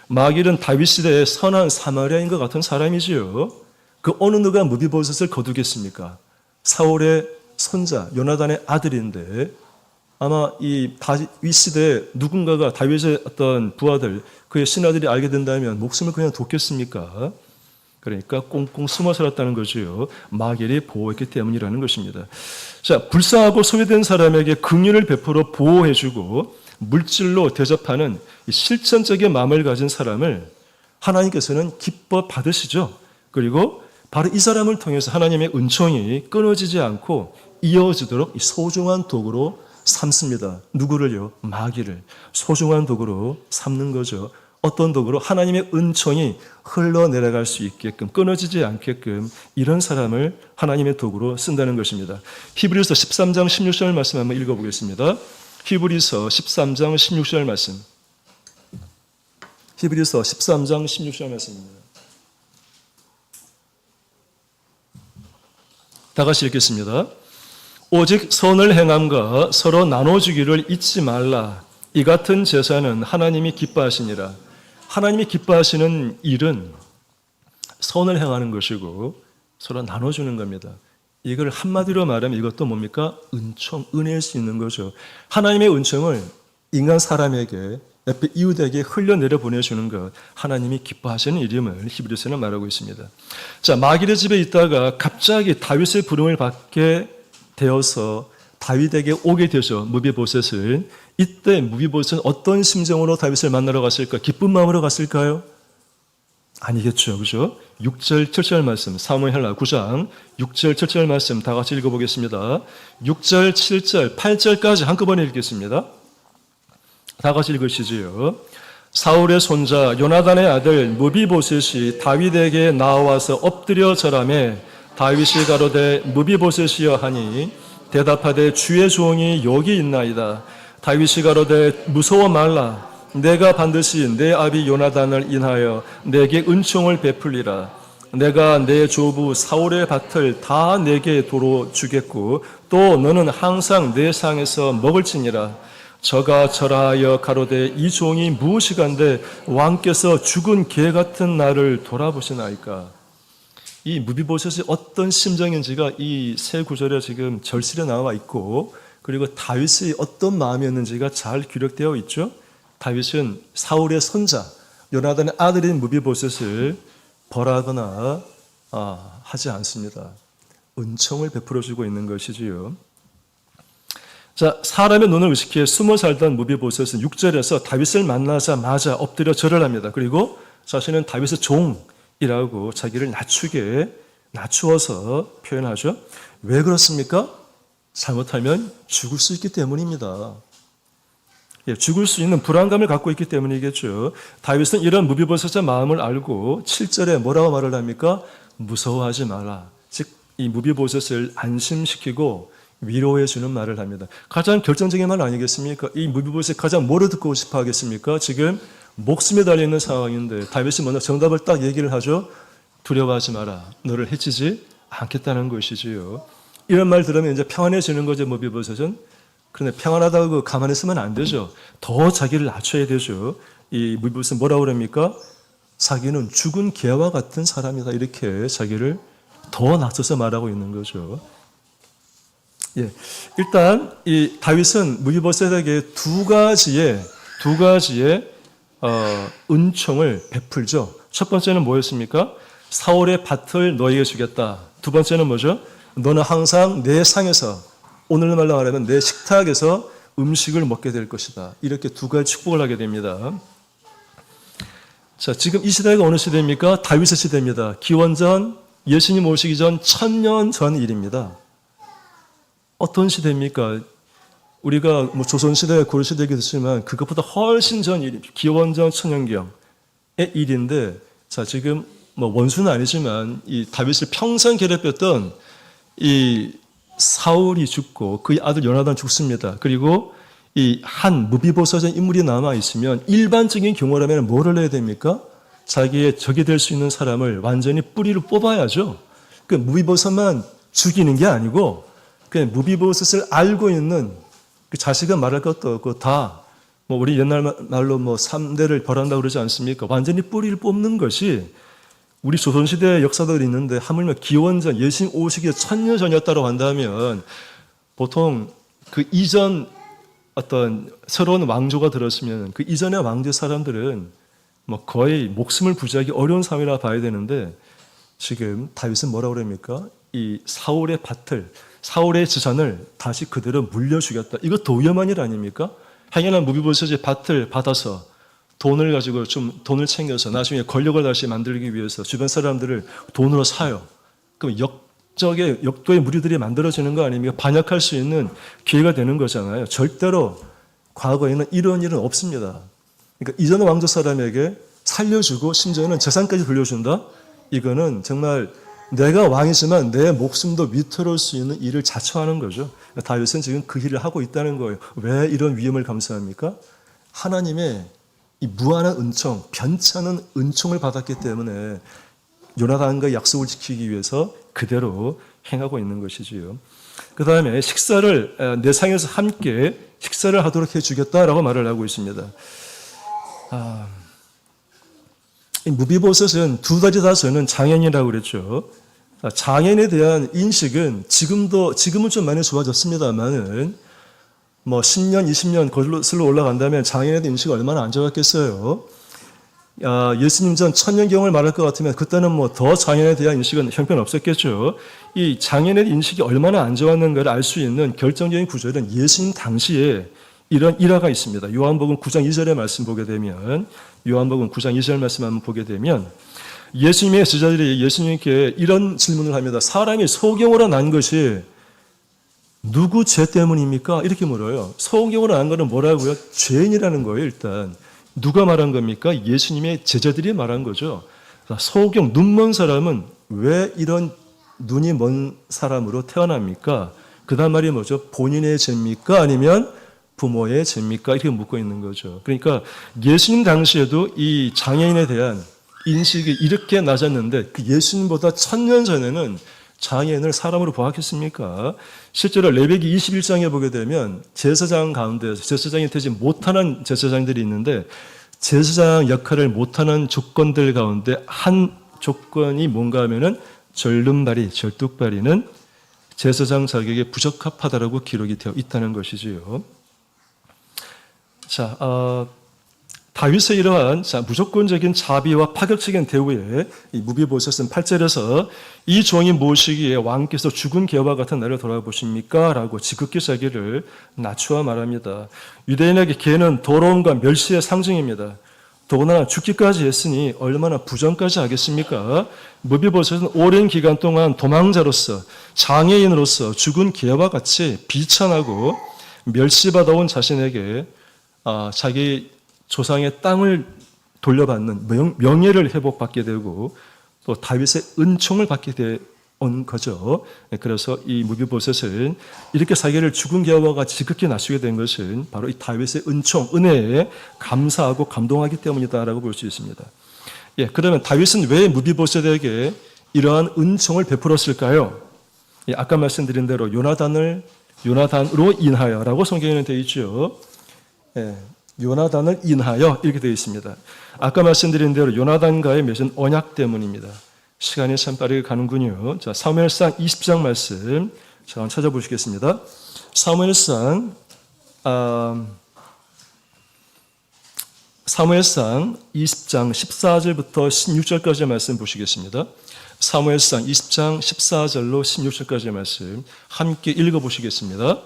마길은 다윗 시대의 선한 사마리아인과 같은 사람이지요. 그 어느 누가 무비보셋을 거두겠습니까? 사울의 손자 요나단의 아들인데 아마 이 다윗 시대에 누군가가 다윗의 어떤 부하들, 그의 신하들이 알게 된다면 목숨을 그냥 돕겠습니까? 그러니까 꽁꽁 숨어 살았다는 거죠. 마길이 보호했기 때문이라는 것입니다. 자, 불쌍하고 소외된 사람에게 긍휼을 베풀어 보호해주고 물질로 대접하는 실천적인 마음을 가진 사람을 하나님께서는 기뻐 받으시죠. 그리고 바로 이 사람을 통해서 하나님의 은총이 끊어지지 않고 이어지도록 소중한 도구로 삼습니다. 누구를요? 마귀를 소중한 도구로 삼는 거죠. 어떤 도구로? 하나님의 은총이 흘러내려갈 수 있게끔, 끊어지지 않게끔 이런 사람을 하나님의 도구로 쓴다는 것입니다. 히브리서 13장 16절 말씀 한번 읽어보겠습니다. 히브리서 13장 16절 말씀. 히브리서 13장 16절 말씀입니다. 다 같이 읽겠습니다. 오직 선을 행함과 서로 나눠주기를 잊지 말라. 이 같은 제사는 하나님이 기뻐하시니라. 하나님이 기뻐하시는 일은 선을 행하는 것이고 서로 나눠주는 겁니다. 이걸 한마디로 말하면 이것도 뭡니까? 은총, 은혜일 수 있는 거죠. 하나님의 은총을 인간 사람에게, 옆에 이웃에게 흘려내려 보내주는 것, 하나님이 기뻐하시는 일임을 히브리서는 말하고 있습니다. 자, 마길의 집에 있다가 갑자기 다윗의 부름을 받게 되어서 다윗에게 오게 되죠. 무비보셋을. 이때 무비보셋은 어떤 심정으로 다윗을 만나러 갔을까? 기쁜 마음으로 갔을까요? 아니겠죠. 그죠? 6절, 7절 말씀, 사무엘하 9장 6절, 7절 말씀 다 같이 읽어보겠습니다. 6절, 7절, 8절까지 한꺼번에 읽겠습니다. 다 같이 읽으시지요. 사울의 손자 요나단의 아들 무비보셋이 다윗에게 나와서 엎드려 절하매 다윗이 가로되 무비보셋이여 하니 대답하되 주의 종이 여기 있나이다. 다윗이 가로되 무서워 말라. 내가 반드시 내 아비 요나단을 인하여 내게 은총을 베풀리라. 내가 내 조부 사울의 밭을 다 내게 도로 주겠고 또 너는 항상 내 상에서 먹을지니라. 저가 절하여 가로되 이 종이 무엇이간데 왕께서 죽은 개 같은 나를 돌아보시나이까. 이 무비보셋이 어떤 심정인지가 이 세 구절에 지금 절실히 나와 있고, 그리고 다윗이 어떤 마음이었는지가 잘 기록되어 있죠. 다윗은 사울의 손자 요나단의 아들인 무비보셋을 벌하거나 하지 않습니다. 은총을 베풀어주고 있는 것이지요. 자, 사람의 눈을 의식해 숨어 살던 무비보셋은 6절에서 다윗을 만나자마자 엎드려 절을 합니다. 그리고 자신은 다윗의 종이라고 자기를 낮추어서 표현하죠. 왜 그렇습니까? 잘못하면 죽을 수 있기 때문입니다. 죽을 수 있는 불안감을 갖고 있기 때문이겠죠. 다윗은 이런 무비보셋의 마음을 알고 7절에 뭐라고 말을 합니까? 무서워하지 마라. 즉, 이 무비보셋을 안심시키고 위로해 주는 말을 합니다. 가장 결정적인 말 아니겠습니까? 이 무비보셋이 가장 뭐를 듣고 싶어 하겠습니까? 지금 목숨에 달려있는 상황인데 다윗이 먼저 정답을 딱 얘기를 하죠. 두려워하지 마라. 너를 해치지 않겠다는 것이지요. 이런 말 들으면 이제 평안해지는 거죠, 무비보셋은. 그런데 평안하다고 가만히 있으면 안 되죠. 더 자기를 낮춰야 되죠. 이 무비보셋은 뭐라고 그럽니까? 자기는 죽은 개와 같은 사람이다. 이렇게 자기를 더 낮춰서 말하고 있는 거죠. 일단 이 다윗은 무비보셋에게 두 가지의 은총을 베풀죠. 첫 번째는 뭐였습니까? 사울의 밭을 너에게 주겠다. 두 번째는 뭐죠? 너는 항상 내 상에서, 오늘날로 말하면 내 식탁에서 음식을 먹게 될 것이다. 이렇게 두 가지 축복을 하게 됩니다. 자, 지금 이 시대가 어느 시대입니까? 다윗의 시대입니다. 기원전 예수님 오시기 전 1000년 전 일입니다. 어떤 시대입니까? 우리가 조선시대, 고려시대이기도 했지만 그것보다 훨씬 전 일, 기원전 천년경의 일인데, 자, 지금 원수는 아니지만 이 다윗을 평생 괴롭혔던 이 사울이 죽고 그의 아들 요나단 죽습니다. 그리고 이 한 무비보셋의 인물이 남아 있으면 일반적인 경우라면 뭐를 해야 됩니까? 자기의 적이 될 수 있는 사람을 완전히 뿌리를 뽑아야죠. 그 무비보셋만 죽이는 게 아니고 그냥 무비보셋을 알고 있는 그 자식은 말할 것도 없고 다 우리 옛날 말로 3대를 벌한다고 그러지 않습니까? 완전히 뿌리를 뽑는 것이 우리 조선시대 역사들이 있는데 하물며 기원전 예수님 오시기 1000년 전이었다고 한다면 보통 그 이전 어떤 새로운 왕조가 들었으면 그 이전의 왕조 사람들은 뭐 거의 목숨을 부지하기 어려운 상황이라 봐야 되는데 지금 다윗은 뭐라고 그럽니까? 이 사울의 밭을, 사울의 재산을 다시 그대로 물려주겠다. 이거 더 위험한 일 아닙니까? 행여나 무비보셋의 밭을 받아서 돈을 가지고 좀 돈을 챙겨서 나중에 권력을 다시 만들기 위해서 주변 사람들을 돈으로 사요. 그럼 역도의 무리들이 만들어지는 거 아닙니까? 반역할 수 있는 기회가 되는 거잖아요. 절대로 과거에는 이런 일은 없습니다. 그러니까 이전 왕조 사람에게 살려주고 심지어는 재산까지 돌려준다? 이거는 정말 내가 왕이지만 내 목숨도 위태로울 수 있는 일을 자처하는 거죠. 다윗은 지금 그 일을 하고 있다는 거예요. 왜 이런 위험을 감수합니까? 하나님의 이 무한한 은총, 변치 않은 은총을 받았기 때문에 요나단과 약속을 지키기 위해서 그대로 행하고 있는 것이지요. 그 다음에 식사를 내 상에서 함께 식사를 하도록 해주겠다라고 말을 하고 있습니다. 무비보셋은 두 가지 다 저는 장애인이라고 그랬죠. 장애인에 대한 인식은 지금은 좀 많이 좋아졌습니다만은 뭐 10년, 20년 거슬러 올라간다면 장애인에 대한 인식이 얼마나 안 좋았겠어요. 예수님 전 천년경을 말할 것 같으면 그때는 뭐 더 장애인에 대한 인식은 형편없었겠죠. 이 장애인의 인식이 얼마나 안 좋았는가를 알 수 있는 결정적인 구절은 예수님 당시에 이런 일화가 있습니다. 요한복음 9장 2절의 말씀 보게 되면 요한복음 9장 2절 말씀 한번 보게 되면 예수님의 제자들이 예수님께 이런 질문을 합니다. 사람이 소경으로 난 것이 누구 죄 때문입니까? 이렇게 물어요. 소경으로 난 거는 뭐라고요? 죄인이라는 거예요. 일단 누가 말한 겁니까? 예수님의 제자들이 말한 거죠. 소경, 눈먼 사람은 왜 이런 눈이 먼 사람으로 태어납니까? 그 다음 말이 뭐죠? 본인의 죄입니까? 아니면 부모의 죄입니까? 이렇게 묻고 있는 거죠. 그러니까 예수님 당시에도 이 장애인에 대한 인식이 이렇게 낮았는데 그 예수님보다 1000년 전에는 장애인을 사람으로 보았겠습니까? 실제로 레위기 21장에 보게 되면 제사장 가운데서 제사장이 되지 못하는 제사장들이 있는데 제사장 역할을 못하는 조건들 가운데 한 조건이 뭔가 하면은 절름발이, 절뚝발이는 제사장 자격에 부적합하다라고 기록이 되어 있다는 것이지요. 자, 다윗의 이러한 무조건적인 자비와 파격적인 대우에 이 무비보셋은 8절에서 이 종이 무엇이기에 왕께서 죽은 개와 같은 나를 돌아보십니까? 라고 지극히 자기를 낮추어 말합니다. 유대인에게 개는 더러움과 멸시의 상징입니다. 더구나 죽기까지 했으니 얼마나 부정까지 하겠습니까? 무비보셋은 오랜 기간 동안 도망자로서 장애인으로서 죽은 개와 같이 비천하고 멸시받아온 자신에게 자기 조상의 땅을 돌려받는 명예를 회복받게 되고 또 다윗의 은총을 받게 된 거죠. 그래서 이 무비보셋은 이렇게 자기를 죽은 개와 같이 지극히 낮추게 된 것은 바로 이 다윗의 은총, 은혜에 감사하고 감동하기 때문이다라고 볼 수 있습니다. 예, 그러면 다윗은 왜 무비보셋에게 이러한 은총을 베풀었을까요? 예, 아까 말씀드린 대로 요나단으로 인하여라고 성경에는 되어 있죠. 예, 요나단을 인하여 이렇게 되어 있습니다. 아까 말씀드린 대로 요나단과의 맺은 언약 때문입니다. 시간이 참 빠르게 가는군요. 자, 사무엘상 20장 말씀 잠깐 찾아보시겠습니다. 사무엘상 20장 14절부터 16절까지의 말씀 보시겠습니다. 사무엘상 20장 14절로 16절까지의 말씀 함께 읽어보시겠습니다.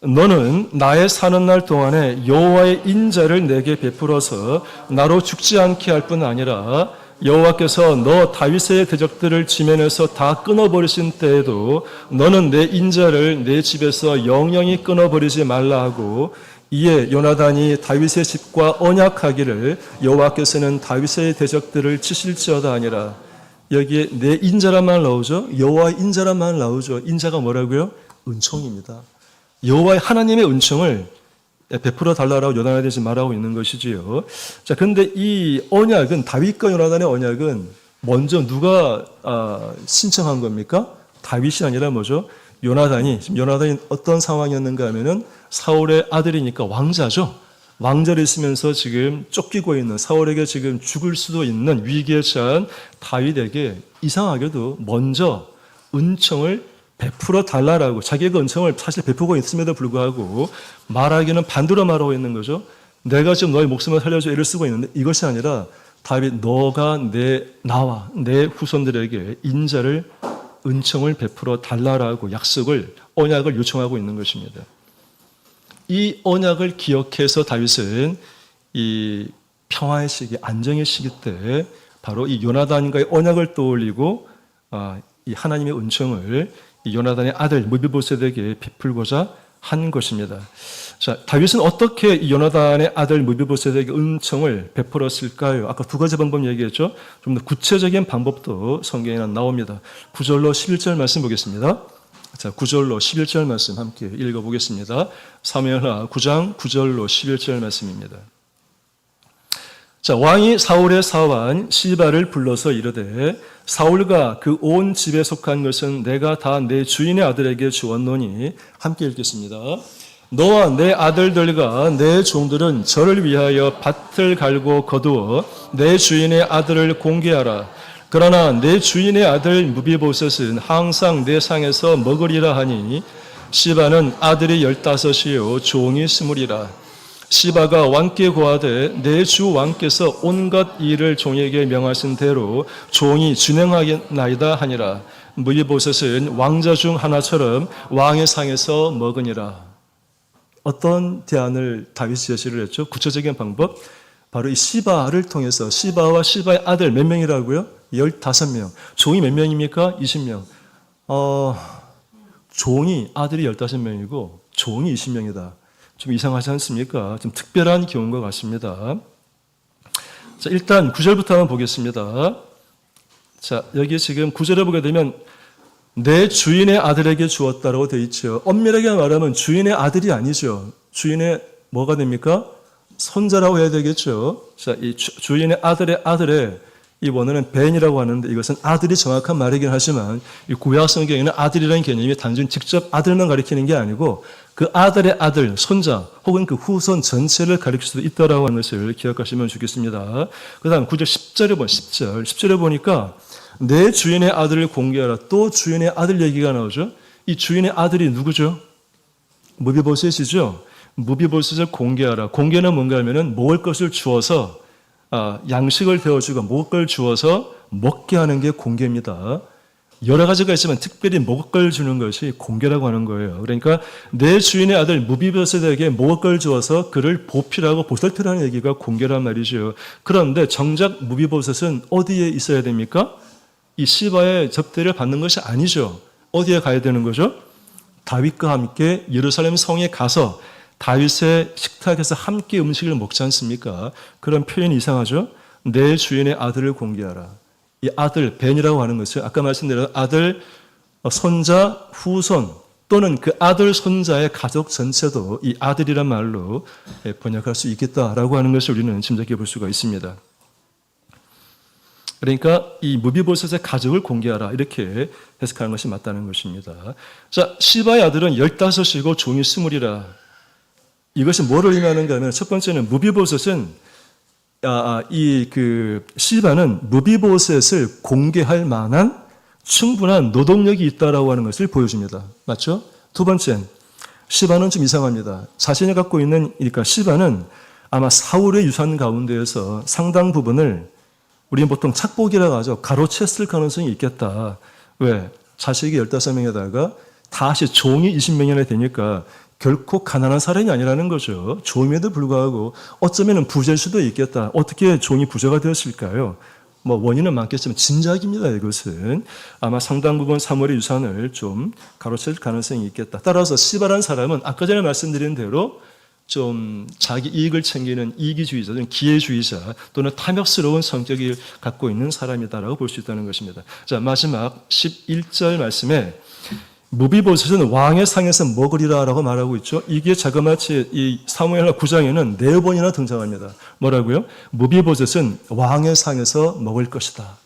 너는 나의 사는 날 동안에 여호와의 인자를 내게 베풀어서 나로 죽지 않게 할 뿐 아니라 여호와께서 너 다윗의 대적들을 지면에서 다 끊어버리신 때에도 너는 내 인자를 내 집에서 영영히 끊어버리지 말라 하고 이에 요나단이 다윗의 집과 언약하기를 여호와께서는 다윗의 대적들을 치실지어다 하니라. 여기에 내 인자란 말 나오죠. 여호와의 인자란 말 나오죠. 인자가 뭐라고요? 은총입니다. 여호와의 하나님의 은총을 베풀어 달라고 요나단에 대해서 말하고 있는 것이지요. 자, 그런데 이 언약은 다윗과 요나단의 언약은 먼저 누가 신청한 겁니까? 다윗이 아니라 뭐죠? 요나단이. 지금 요나단이 어떤 상황이었는가 하면은 사울의 아들이니까 왕자죠. 왕자를 있으면서 지금 쫓기고 있는 사울에게 지금 죽을 수도 있는 위기에 처한 다윗에게 이상하게도 먼저 은총을 베풀어 달라라고 자기가 은총을 사실 베푸고 있음에도 불구하고 말하기는 반대로 말하고 있는 거죠. 내가 지금 너의 목숨을 살려줘 애를 쓰고 있는데 이것이 아니라 다윗 너가 나와 내 후손들에게 인자를 은총을 베풀어 달라라고 약속을 언약을 요청하고 있는 것입니다. 이 언약을 기억해서 다윗은 이 평화의 시기, 안정의 시기 때 바로 이 요나단과의 언약을 떠올리고 이 하나님의 은총을 이 요나단의 아들 무비보셋에게 베풀고자 한 것입니다. 자, 다윗은 어떻게 이 요나단의 아들 무비보셋에게 은총을 베풀었을까요? 아까 두 가지 방법 얘기했죠. 좀 더 구체적인 방법도 성경에는 나옵니다. 9절로 11절 말씀 보겠습니다. 자, 9절로 11절 말씀 함께 읽어보겠습니다. 사무엘하 9장 9절로 11절 말씀입니다. 자, 왕이 사울의 사환 시바를 불러서 이르되 사울과 그 온 집에 속한 것은 내가 다 내 주인의 아들에게 주었노니 함께 읽겠습니다. 너와 내 아들들과 내 종들은 저를 위하여 밭을 갈고 거두어 내 주인의 아들을 공개하라. 그러나 내 주인의 아들 무비보셋은 항상 내 상에서 먹으리라 하니 시바는 아들이 15이요 종이 20이라. 시바가 왕께 고하되 내 주 왕께서 온갖 일을 종에게 명하신 대로 종이 준행하겠나이다 하니라. 무비보셋은 왕자 중 하나처럼 왕의 상에서 먹으니라. 어떤 대안을 다윗이 제시를 했죠? 구체적인 방법? 바로 이 시바를 통해서 시바와 시바의 아들 몇 명이라고요? 15명. 종이 몇 명입니까? 20명. 종이 아들이 15명이고 종이 20명이다. 좀 이상하지 않습니까? 좀 특별한 경우인 것 같습니다. 자, 일단 9절부터 한번 보겠습니다. 자, 여기 지금 9절에 보게 되면 내 주인의 아들에게 주었다라고 되어 있죠. 엄밀하게 말하면 주인의 아들이 아니죠. 주인의 뭐가 됩니까? 손자라고 해야 되겠죠. 자, 이 주인의 아들의 이 원어는 벤이라고 하는데 이것은 아들이 정확한 말이긴 하지만 이 구약 성경에는 아들이라는 개념이 단순히 직접 아들만 가리키는 게 아니고 그 아들의 아들, 손자 혹은 그 후손 전체를 가리킬 수도 있다라고 하는 것을 기억하시면 좋겠습니다. 그 다음 9절 10절에 보니까 내 주인의 아들을 공개하라. 또 주인의 아들 얘기가 나오죠. 이 주인의 아들이 누구죠? 무비보셋이죠. 무비보셋을 공개하라. 공개는 뭔가 하면은 먹을 것을 주어서 양식을 데워주고 먹을 걸 주어서 먹게 하는 게 공개입니다. 여러 가지가 있지만 특별히 먹을 걸 주는 것이 공개라고 하는 거예요. 그러니까 내 주인의 아들 무비보셋에게 먹을 걸 주어서 그를 보필하고 보살피라는 얘기가 공개란 말이죠. 그런데 정작 무비보셋은 어디에 있어야 됩니까? 이 시바의 접대를 받는 것이 아니죠. 어디에 가야 되는 거죠? 다윗과 함께 예루살렘 성에 가서 다윗의 식탁에서 함께 음식을 먹지 않습니까? 그런 표현이 이상하죠? 내 주인의 아들을 공개하라. 이 아들, 벤이라고 하는 것은 아까 말씀드린 아들, 손자, 후손 또는 그 아들, 손자의 가족 전체도 이 아들이란 말로 번역할 수 있겠다라고 하는 것을 우리는 짐작해 볼 수가 있습니다. 그러니까 이 무비보셋의 가족을 공개하라 이렇게 해석하는 것이 맞다는 것입니다. 자, 시바의 아들은 15이고 종이 20이라. 이것이 뭐를 의미하는가 하면 첫 번째는 무비보셋은 시바는 무비보셋을 공개할 만한 충분한 노동력이 있다라고 하는 것을 보여줍니다. 맞죠? 두 번째, 시바는 좀 이상합니다. 자신이 갖고 있는, 그러니까 시바는 아마 사울의 유산 가운데에서 상당 부분을 우리는 보통 착복이라고 하죠. 가로챘을 가능성이 있겠다. 왜? 자식이 15명에다가 다시 종이 20명이나 되니까 결코 가난한 사람이 아니라는 거죠. 종임에도 불구하고 어쩌면 부자일 수도 있겠다. 어떻게 종이 부자가 되었을까요? 원인은 많겠지만 짐작입니다. 이것은 아마 상당 부분 사무엘의 유산을 좀 가로챌 가능성이 있겠다. 따라서 시바라는 사람은 아까 전에 말씀드린 대로 좀 자기 이익을 챙기는 이기주의자, 기회주의자 또는 탐욕스러운 성격을 갖고 있는 사람이다라고 볼 수 있다는 것입니다. 자, 마지막 11절 말씀에 무비보셋은 왕의 상에서 먹으리라라고 말하고 있죠. 이게 자그마치 이 사무엘하 9장에는 4번이나 등장합니다. 뭐라고요? 무비보셋은 왕의 상에서 먹을 것이다.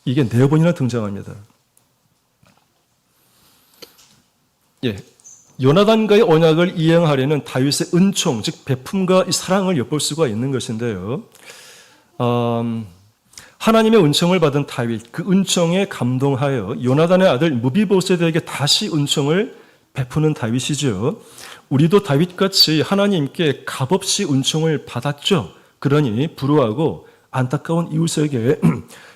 이게 4번이나 등장합니다. 예. 요나단과의 언약을 이행하려는 다윗의 은총, 즉 베품과 이 사랑을 엿볼 수가 있는 것인데요. 하나님의 은총을 받은 다윗, 그 은총에 감동하여 요나단의 아들 무비보셋에게 다시 은총을 베푸는 다윗이죠. 우리도 다윗같이 하나님께 값없이 은총을 받았죠. 그러니 불우하고 안타까운 이웃에게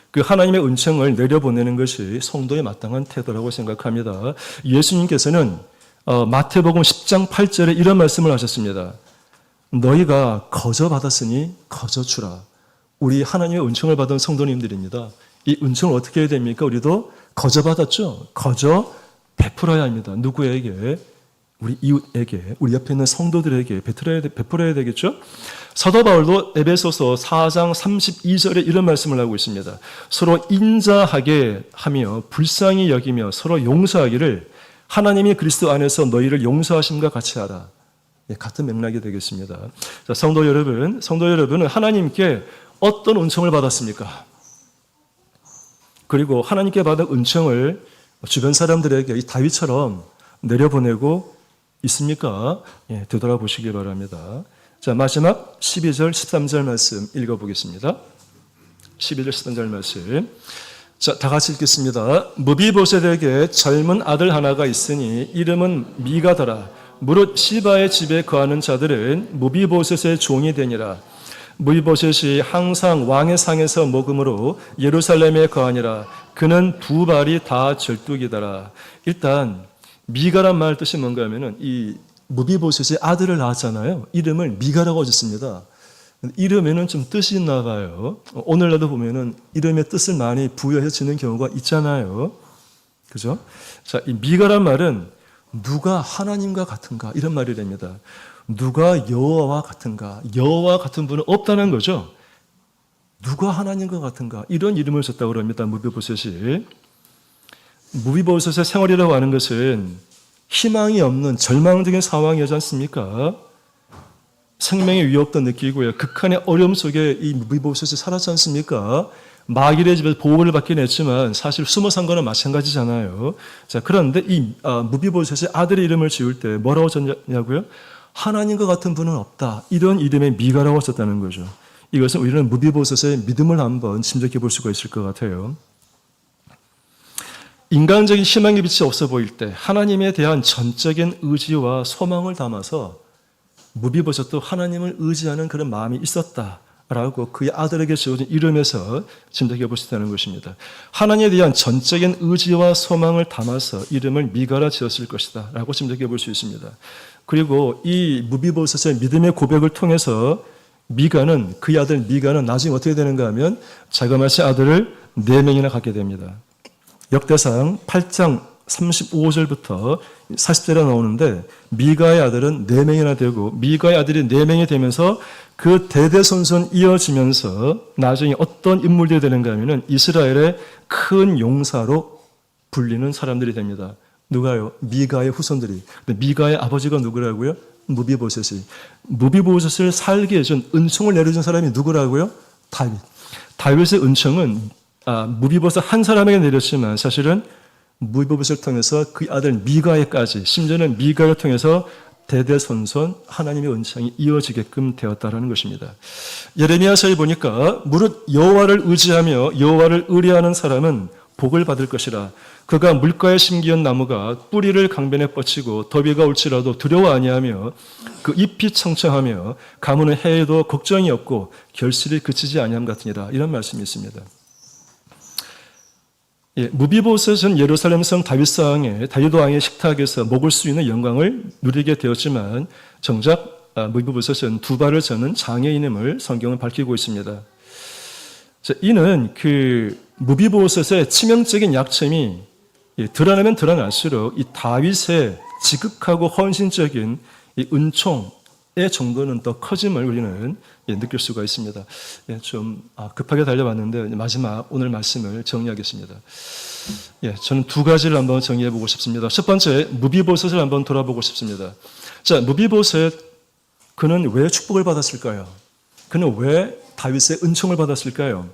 그 하나님의 은총을 내려보내는 것이 성도의 마땅한 태도라고 생각합니다. 예수님께서는 마태복음 10장 8절에 이런 말씀을 하셨습니다. 너희가 거저 받았으니 거저 주라. 우리 하나님의 은총을 받은 성도님들입니다. 이 은총을 어떻게 해야 됩니까? 우리도 거저 받았죠. 거저 베풀어야 합니다. 누구에게? 우리 이웃에게, 우리 옆에 있는 성도들에게 베풀어야 되겠죠? 사도 바울도 에베소서 4장 32절에 이런 말씀을 하고 있습니다. 서로 인자하게 하며 불쌍히 여기며 서로 용서하기를 하나님이 그리스도 안에서 너희를 용서하심과 같이 하라. 같은 맥락이 되겠습니다. 자, 성도 여러분은 하나님께 어떤 은총을 받았습니까? 그리고 하나님께 받은 은총을 주변 사람들에게 이 다윗처럼 내려보내고 있습니까? 되돌아보시기 바랍니다. 자, 마지막 12절, 13절 말씀 읽어보겠습니다. 12절, 13절 말씀. 자, 다 같이 읽겠습니다. 무비보셋에게 젊은 아들 하나가 있으니 이름은 미가더라. 무릇 시바의 집에 거하는 자들은 무비보셋의 종이 되니라. 무비보셋이 항상 왕의 상에서 먹음으로 예루살렘에 거하니라. 그는 두 발이 다 절뚝이더라. 일단 미가란 말 뜻이 뭔가 하면은 이 무비보셋이 아들을 낳았잖아요. 이름을 미가라고 짓습니다. 이름에는 좀 뜻이 있나 봐요. 오늘날도 보면은 이름의 뜻을 많이 부여해서 짓는 경우가 있잖아요. 그죠? 자, 이 미가란 말은 누가 하나님과 같은가 이런 말이 됩니다. 누가 여호와와 같은가? 여호와 같은 분은 없다는 거죠. 누가 하나님과 같은가? 이런 이름을 줬다고 합니다. 무비보셋이. 무비보셋의 생활이라고 하는 것은 희망이 없는 절망적인 상황이지 않습니까? 생명의 위협도 느끼고요. 극한의 어려움 속에 이 무비보셋이 살았지 않습니까? 마길의 집에서 보호를 받긴 했지만 사실 숨어 산 거는 마찬가지잖아요. 자, 그런데 이 무비보셋의 아들의 이름을 지을 때 뭐라고 썼냐고요? 하나님과 같은 분은 없다. 이런 이름의 미가라고 썼다는 거죠. 이것은 우리는 무비보셋의 믿음을 한번 짐작해 볼 수가 있을 것 같아요. 인간적인 희망의 빛이 없어 보일 때 하나님에 대한 전적인 의지와 소망을 담아서 무비보셋도 하나님을 의지하는 그런 마음이 있었다라고 그의 아들에게 지어진 이름에서 짐작해 볼 수 있다는 것입니다. 하나님에 대한 전적인 의지와 소망을 담아서 이름을 미가라 지었을 것이다 라고 짐작해 볼 수 있습니다. 그리고 이 무비보셋의 믿음의 고백을 통해서 그의 아들 미가는 나중에 어떻게 되는가 하면 자그마치 아들을 4명이나 갖게 됩니다. 역대상 8장 35절부터 40절에 나오는데 미가의 아들은 4명이나 되고 미가의 아들이 4명이 되면서 그 대대손손 이어지면서 나중에 어떤 인물들이 되는가 하면 이스라엘의 큰 용사로 불리는 사람들이 됩니다. 누가요? 미가의 후손들이. 근데 미가의 아버지가 누구라고요? 무비보셋이. 무비보셋을 살게 해준 은총을 내려준 사람이 누구라고요? 다윗. 다윗의 은총은 무비보셋 한 사람에게 내렸지만 사실은 무비보셋을 통해서 그 아들 미가에까지 심지어는 미가를 통해서 대대손손 하나님의 은총이 이어지게끔 되었다라는 것입니다. 예레미야서에 보니까 무릇 여호와를 의지하며 여호와를 의뢰하는 사람은 복을 받을 것이라. 그가 물가에 심기운 나무가 뿌리를 강변에 뻗치고 더위가 올지라도 두려워 아니하며 그 잎이 청청하며 가무는 해에도 걱정이 없고 결실이 그치지 아니함 같으니라. 이런 말씀이 있습니다. 무비보셋은 예루살렘 성 다윗 왕의 식탁에서 먹을 수 있는 영광을 누리게 되었지만 정작 무비보셋은 두 발을 저는 장애인임을 성경은 밝히고 있습니다. 이는 그 무비보셋의 치명적인 약점이 드러나면 드러날수록 이 다윗의 지극하고 헌신적인 이 은총의 정도는 더 커짐을 우리는 느낄 수가 있습니다. 좀 급하게 달려봤는데 마지막 오늘 말씀을 정리하겠습니다. 저는 두 가지를 한번 정리해보고 싶습니다. 첫 번째, 무비보셋을 한번 돌아보고 싶습니다. 자, 무비보셋, 그는 왜 축복을 받았을까요? 그는 왜 다윗의 은총을 받았을까요?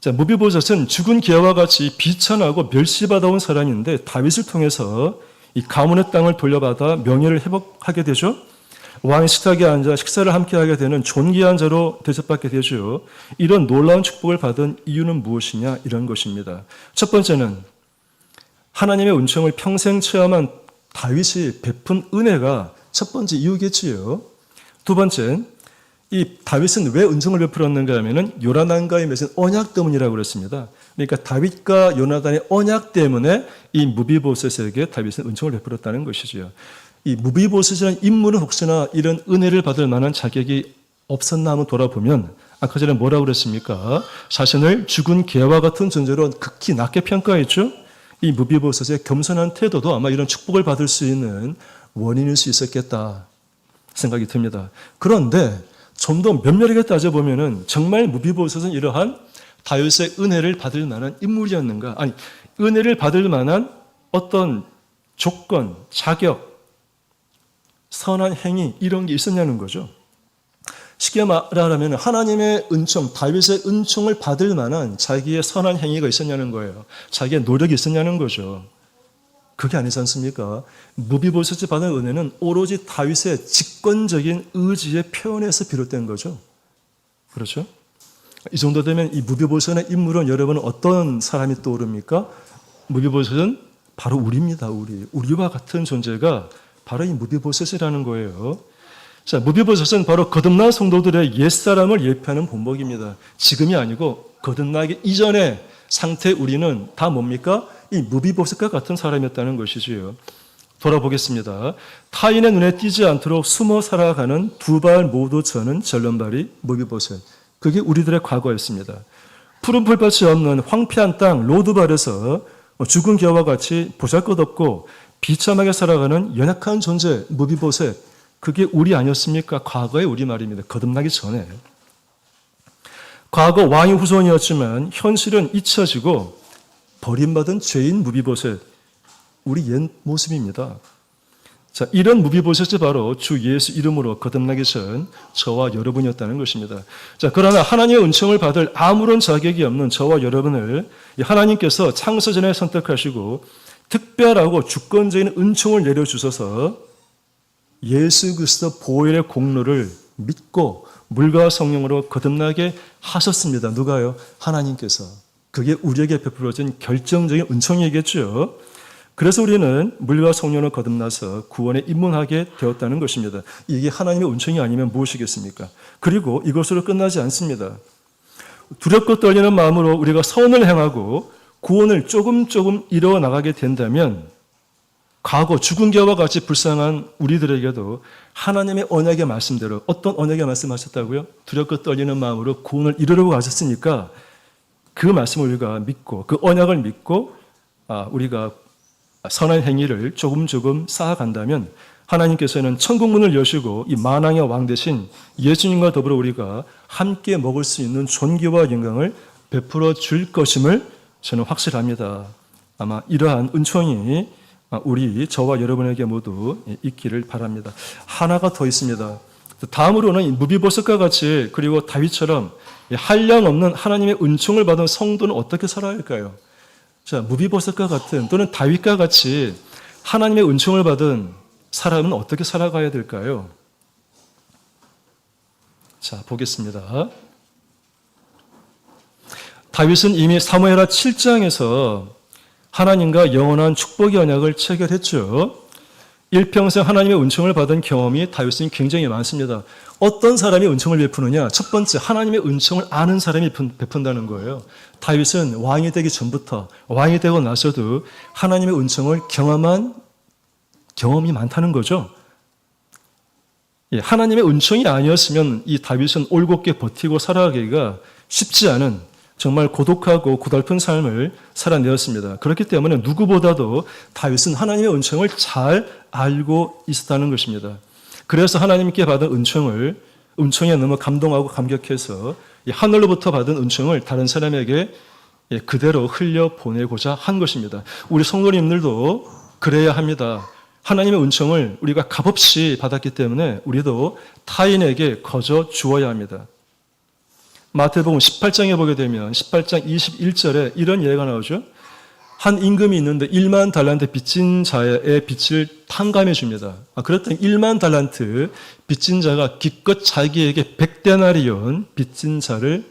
자, 무비보셋은 죽은 개와 같이 비천하고 멸시받아온 사람인데 다윗을 통해서 이 가문의 땅을 돌려받아 명예를 회복하게 되죠. 왕의 식탁에 앉아 식사를 함께 하게 되는 존귀한 자로 대접받게 되죠. 이런 놀라운 축복을 받은 이유는 무엇이냐? 이런 것입니다. 첫 번째는 하나님의 은총을 평생 체험한 다윗이 베푼 은혜가 첫 번째 이유겠지요. 두 번째, 이 다윗은 왜 은총을 베풀었는가 하면은 요나단과의 맺은 언약 때문이라고 그랬습니다. 그러니까 다윗과 요나단의 언약 때문에 이 무비보셋에게 다윗은 은총을 베풀었다는 것이지요. 이 무비보셋이라는 인물은 혹시나 이런 은혜를 받을 만한 자격이 없었나 한번 돌아보면 아까 전에 뭐라고 그랬습니까? 자신을 죽은 개와 같은 존재로 극히 낮게 평가했죠. 이 무비보셋의 겸손한 태도도 아마 이런 축복을 받을 수 있는 원인일 수 있었겠다 생각이 듭니다. 그런데 좀 더 면밀하게 따져보면은 정말 무비보셋은 이러한 다윗의 은혜를 받을 만한 인물이었는가? 아니, 은혜를 받을 만한 어떤 조건, 자격, 선한 행위 이런 게 있었냐는 거죠. 쉽게 말하면 하나님의 은총, 다윗의 은총을 받을 만한 자기의 선한 행위가 있었냐는 거예요. 자기의 노력이 있었냐는 거죠. 그게 아니지 않습니까? 무비보셋이 받은 은혜는 오로지 다윗의 직권적인 의지의 표현에서 비롯된 거죠. 그렇죠? 이 정도 되면 이 무비보셋의 인물은 여러분은 어떤 사람이 떠오릅니까? 무비보셋은 바로 우리입니다. 우리와 같은 존재가 바로 이 무비보셋이라는 거예요. 자, 무비보셋은 바로 거듭난 성도들의 옛사람을 예표하는 본목입니다. 지금이 아니고 거듭나기 이전의 상태 우리는 다 뭡니까? 이 무비보셋과 같은 사람이었다는 것이지요. 돌아보겠습니다. 타인의 눈에 띄지 않도록 숨어 살아가는 두 발 모두 저는 절름발이 무비보셋. 그게 우리들의 과거였습니다. 푸른 풀밭이 없는 황폐한 땅 로드발에서 죽은 개와 같이 보잘것없고 비참하게 살아가는 연약한 존재 무비보셋. 그게 우리 아니었습니까? 과거의 우리 말입니다. 거듭나기 전에. 과거 왕의 후손이었지만 현실은 잊혀지고 버림받은 죄인 무비보셋. 우리 옛 모습입니다. 자, 이런 무비보셋이 바로 주 예수 이름으로 거듭나기 전 저와 여러분이었다는 것입니다. 자, 그러나 하나님의 은총을 받을 아무런 자격이 없는 저와 여러분을 하나님께서 창세전에 선택하시고 특별하고 주권적인 은총을 내려주셔서 예수 그리스도 보혈의 공로를 믿고 물과 성령으로 거듭나게 하셨습니다. 누가요? 하나님께서. 그게 우리에게 베풀어진 결정적인 은총이겠죠. 그래서 우리는 물과 성령으로 거듭나서 구원에 입문하게 되었다는 것입니다. 이게 하나님의 은총이 아니면 무엇이겠습니까? 그리고 이것으로 끝나지 않습니다. 두렵고 떨리는 마음으로 우리가 선을 행하고 구원을 조금 이루어 나가게 된다면 과거 죽은 개와 같이 불쌍한 우리들에게도 하나님의 언약의 말씀대로 어떤 언약의 말씀하셨다고요? 두렵고 떨리는 마음으로 구원을 이루려고 하셨으니까 그 말씀을 우리가 믿고 그 언약을 믿고 우리가 선한 행위를 조금 쌓아간다면 하나님께서는 천국문을 여시고 이 만왕의 왕 대신 예수님과 더불어 우리가 함께 먹을 수 있는 존귀와 영광을 베풀어 줄 것임을 저는 확실합니다. 아마 이러한 은총이 우리 저와 여러분에게 모두 있기를 바랍니다. 하나가 더 있습니다. 다음으로는 무비보셋과 같이 그리고 다윗처럼 한량없는 하나님의 은총을 받은 성도는 어떻게 살아야 할까요? 자, 무비보셋과 같은 또는 다윗과 같이 하나님의 은총을 받은 사람은 어떻게 살아가야 될까요? 자, 보겠습니다. 다윗은 이미 사무엘하 7장에서 하나님과 영원한 축복의 언약을 체결했죠. 일평생 하나님의 은총을 받은 경험이 다윗은 굉장히 많습니다. 어떤 사람이 은총을 베푸느냐? 첫 번째, 하나님의 은총을 아는 사람이 베푼다는 거예요. 다윗은 왕이 되기 전부터 왕이 되고 나서도 하나님의 은총을 경험한 경험이 많다는 거죠. 하나님의 은총이 아니었으면 이 다윗은 올곧게 버티고 살아가기가 쉽지 않은 정말 고독하고 고달픈 삶을 살아내었습니다. 그렇기 때문에 누구보다도 다윗은 하나님의 은총을 잘 알고 있었다는 것입니다. 그래서 하나님께 받은 은총에 너무 감동하고 감격해서 하늘로부터 받은 은총을 다른 사람에게 그대로 흘려보내고자 한 것입니다. 우리 성도님들도 그래야 합니다. 하나님의 은총을 우리가 값없이 받았기 때문에 우리도 타인에게 거저 주어야 합니다. 마태복음 18장에 보게 되면 18장 21절에 이런 예가 나오죠. 한 임금이 있는데 1만 달란트 빚진 자의 빚을 탕감해 줍니다. 그렇다면 1만 달란트 빚진 자가 기껏 자기에게 100데나리온 빚진 자를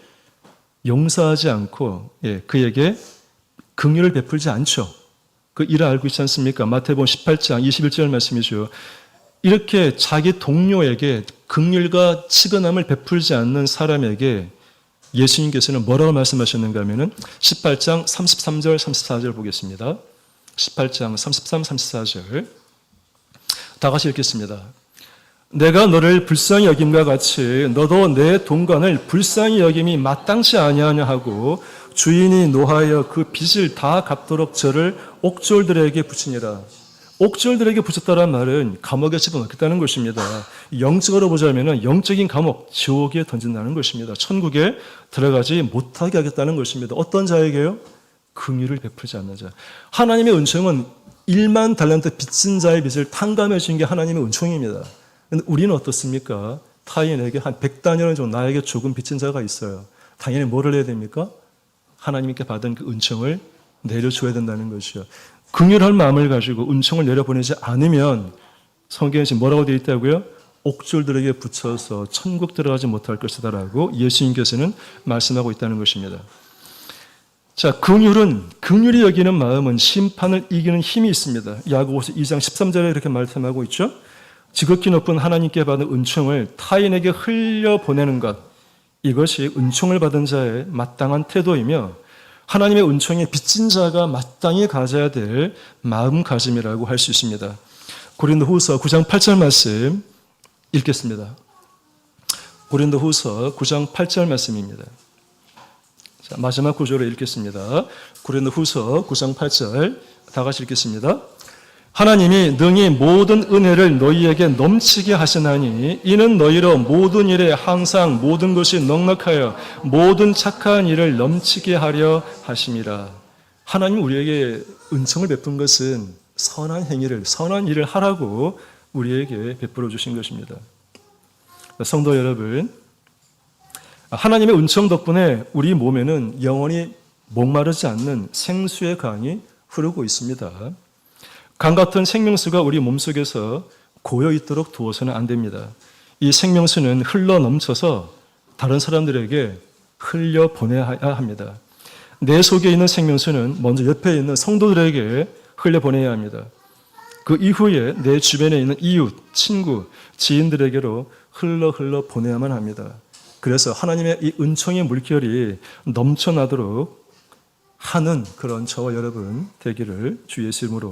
용서하지 않고 그에게 긍휼을 베풀지 않죠. 그 일을 알고 있지 않습니까? 마태복음 18장 21절 말씀이죠. 이렇게 자기 동료에게 긍휼과 치근함을 베풀지 않는 사람에게 예수님께서는 뭐라고 말씀하셨는가 하면은 18장 33절 34절 보겠습니다. 18장 33, 34절 다 같이 읽겠습니다. 내가 너를 불쌍히 여김과 같이 너도 내 동관을 불쌍히 여김이 마땅치 아니하냐 하고 주인이 노하여 그 빚을 다 갚도록 저를 옥졸들에게 붙이니라. 옥졸들에게 붙였다는 말은 감옥에 집어넣겠다는 것입니다. 영적으로 보자면 영적인 감옥, 지옥에 던진다는 것입니다. 천국에 들어가지 못하게 하겠다는 것입니다. 어떤 자에게요? 긍휼을 베풀지 않는 자. 하나님의 은총은 1만 달란트 빚진 자의 빚을 탕감해 주신 게 하나님의 은총입니다. 근데 우리는 어떻습니까? 타인에게 한 100단위는 좀 나에게 조금 빚진 자가 있어요. 당연히 뭐를 해야 됩니까? 하나님께 받은 그 은총을 내려줘야 된다는 것이요. 긍휼할 마음을 가지고 은총을 내려보내지 않으면 성경에 지금 뭐라고 되어 있다고요? 옥졸들에게 붙여서 천국 들어가지 못할 것이다라고 예수님께서는 말씀하고 있다는 것입니다. 자, 긍휼이 여기는 마음은 심판을 이기는 힘이 있습니다. 야고보서 2장 13절에 이렇게 말씀하고 있죠. 지극히 높은 하나님께 받은 은총을 타인에게 흘려보내는 것, 이것이 은총을 받은 자의 마땅한 태도이며 하나님의 은총에 빚진 자가 마땅히 가져야 될 마음가짐이라고 할 수 있습니다. 고린도후서 9장 8절 말씀 읽겠습니다. 고린도후서 9장 8절 말씀입니다. 자, 마지막 구절을 읽겠습니다. 고린도후서 9장 8절 다 같이 읽겠습니다. 하나님이 능히 모든 은혜를 너희에게 넘치게 하시나니 이는 너희로 모든 일에 항상 모든 것이 넉넉하여 모든 착한 일을 넘치게 하려 하심이라. 하나님 우리에게 은총을 베푼 것은 선한 일을 하라고 우리에게 베풀어 주신 것입니다. 성도 여러분, 하나님의 은총 덕분에 우리 몸에는 영원히 목마르지 않는 생수의 강이 흐르고 있습니다. 강 같은 생명수가 우리 몸속에서 고여 있도록 두어서는 안 됩니다. 이 생명수는 흘러 넘쳐서 다른 사람들에게 흘려 보내야 합니다. 내 속에 있는 생명수는 먼저 옆에 있는 성도들에게 흘려 보내야 합니다. 그 이후에 내 주변에 있는 이웃, 친구, 지인들에게로 흘러 보내야만 합니다. 그래서 하나님의 이 은총의 물결이 넘쳐나도록 하는 그런 저와 여러분 되기를 주 예수 이름으로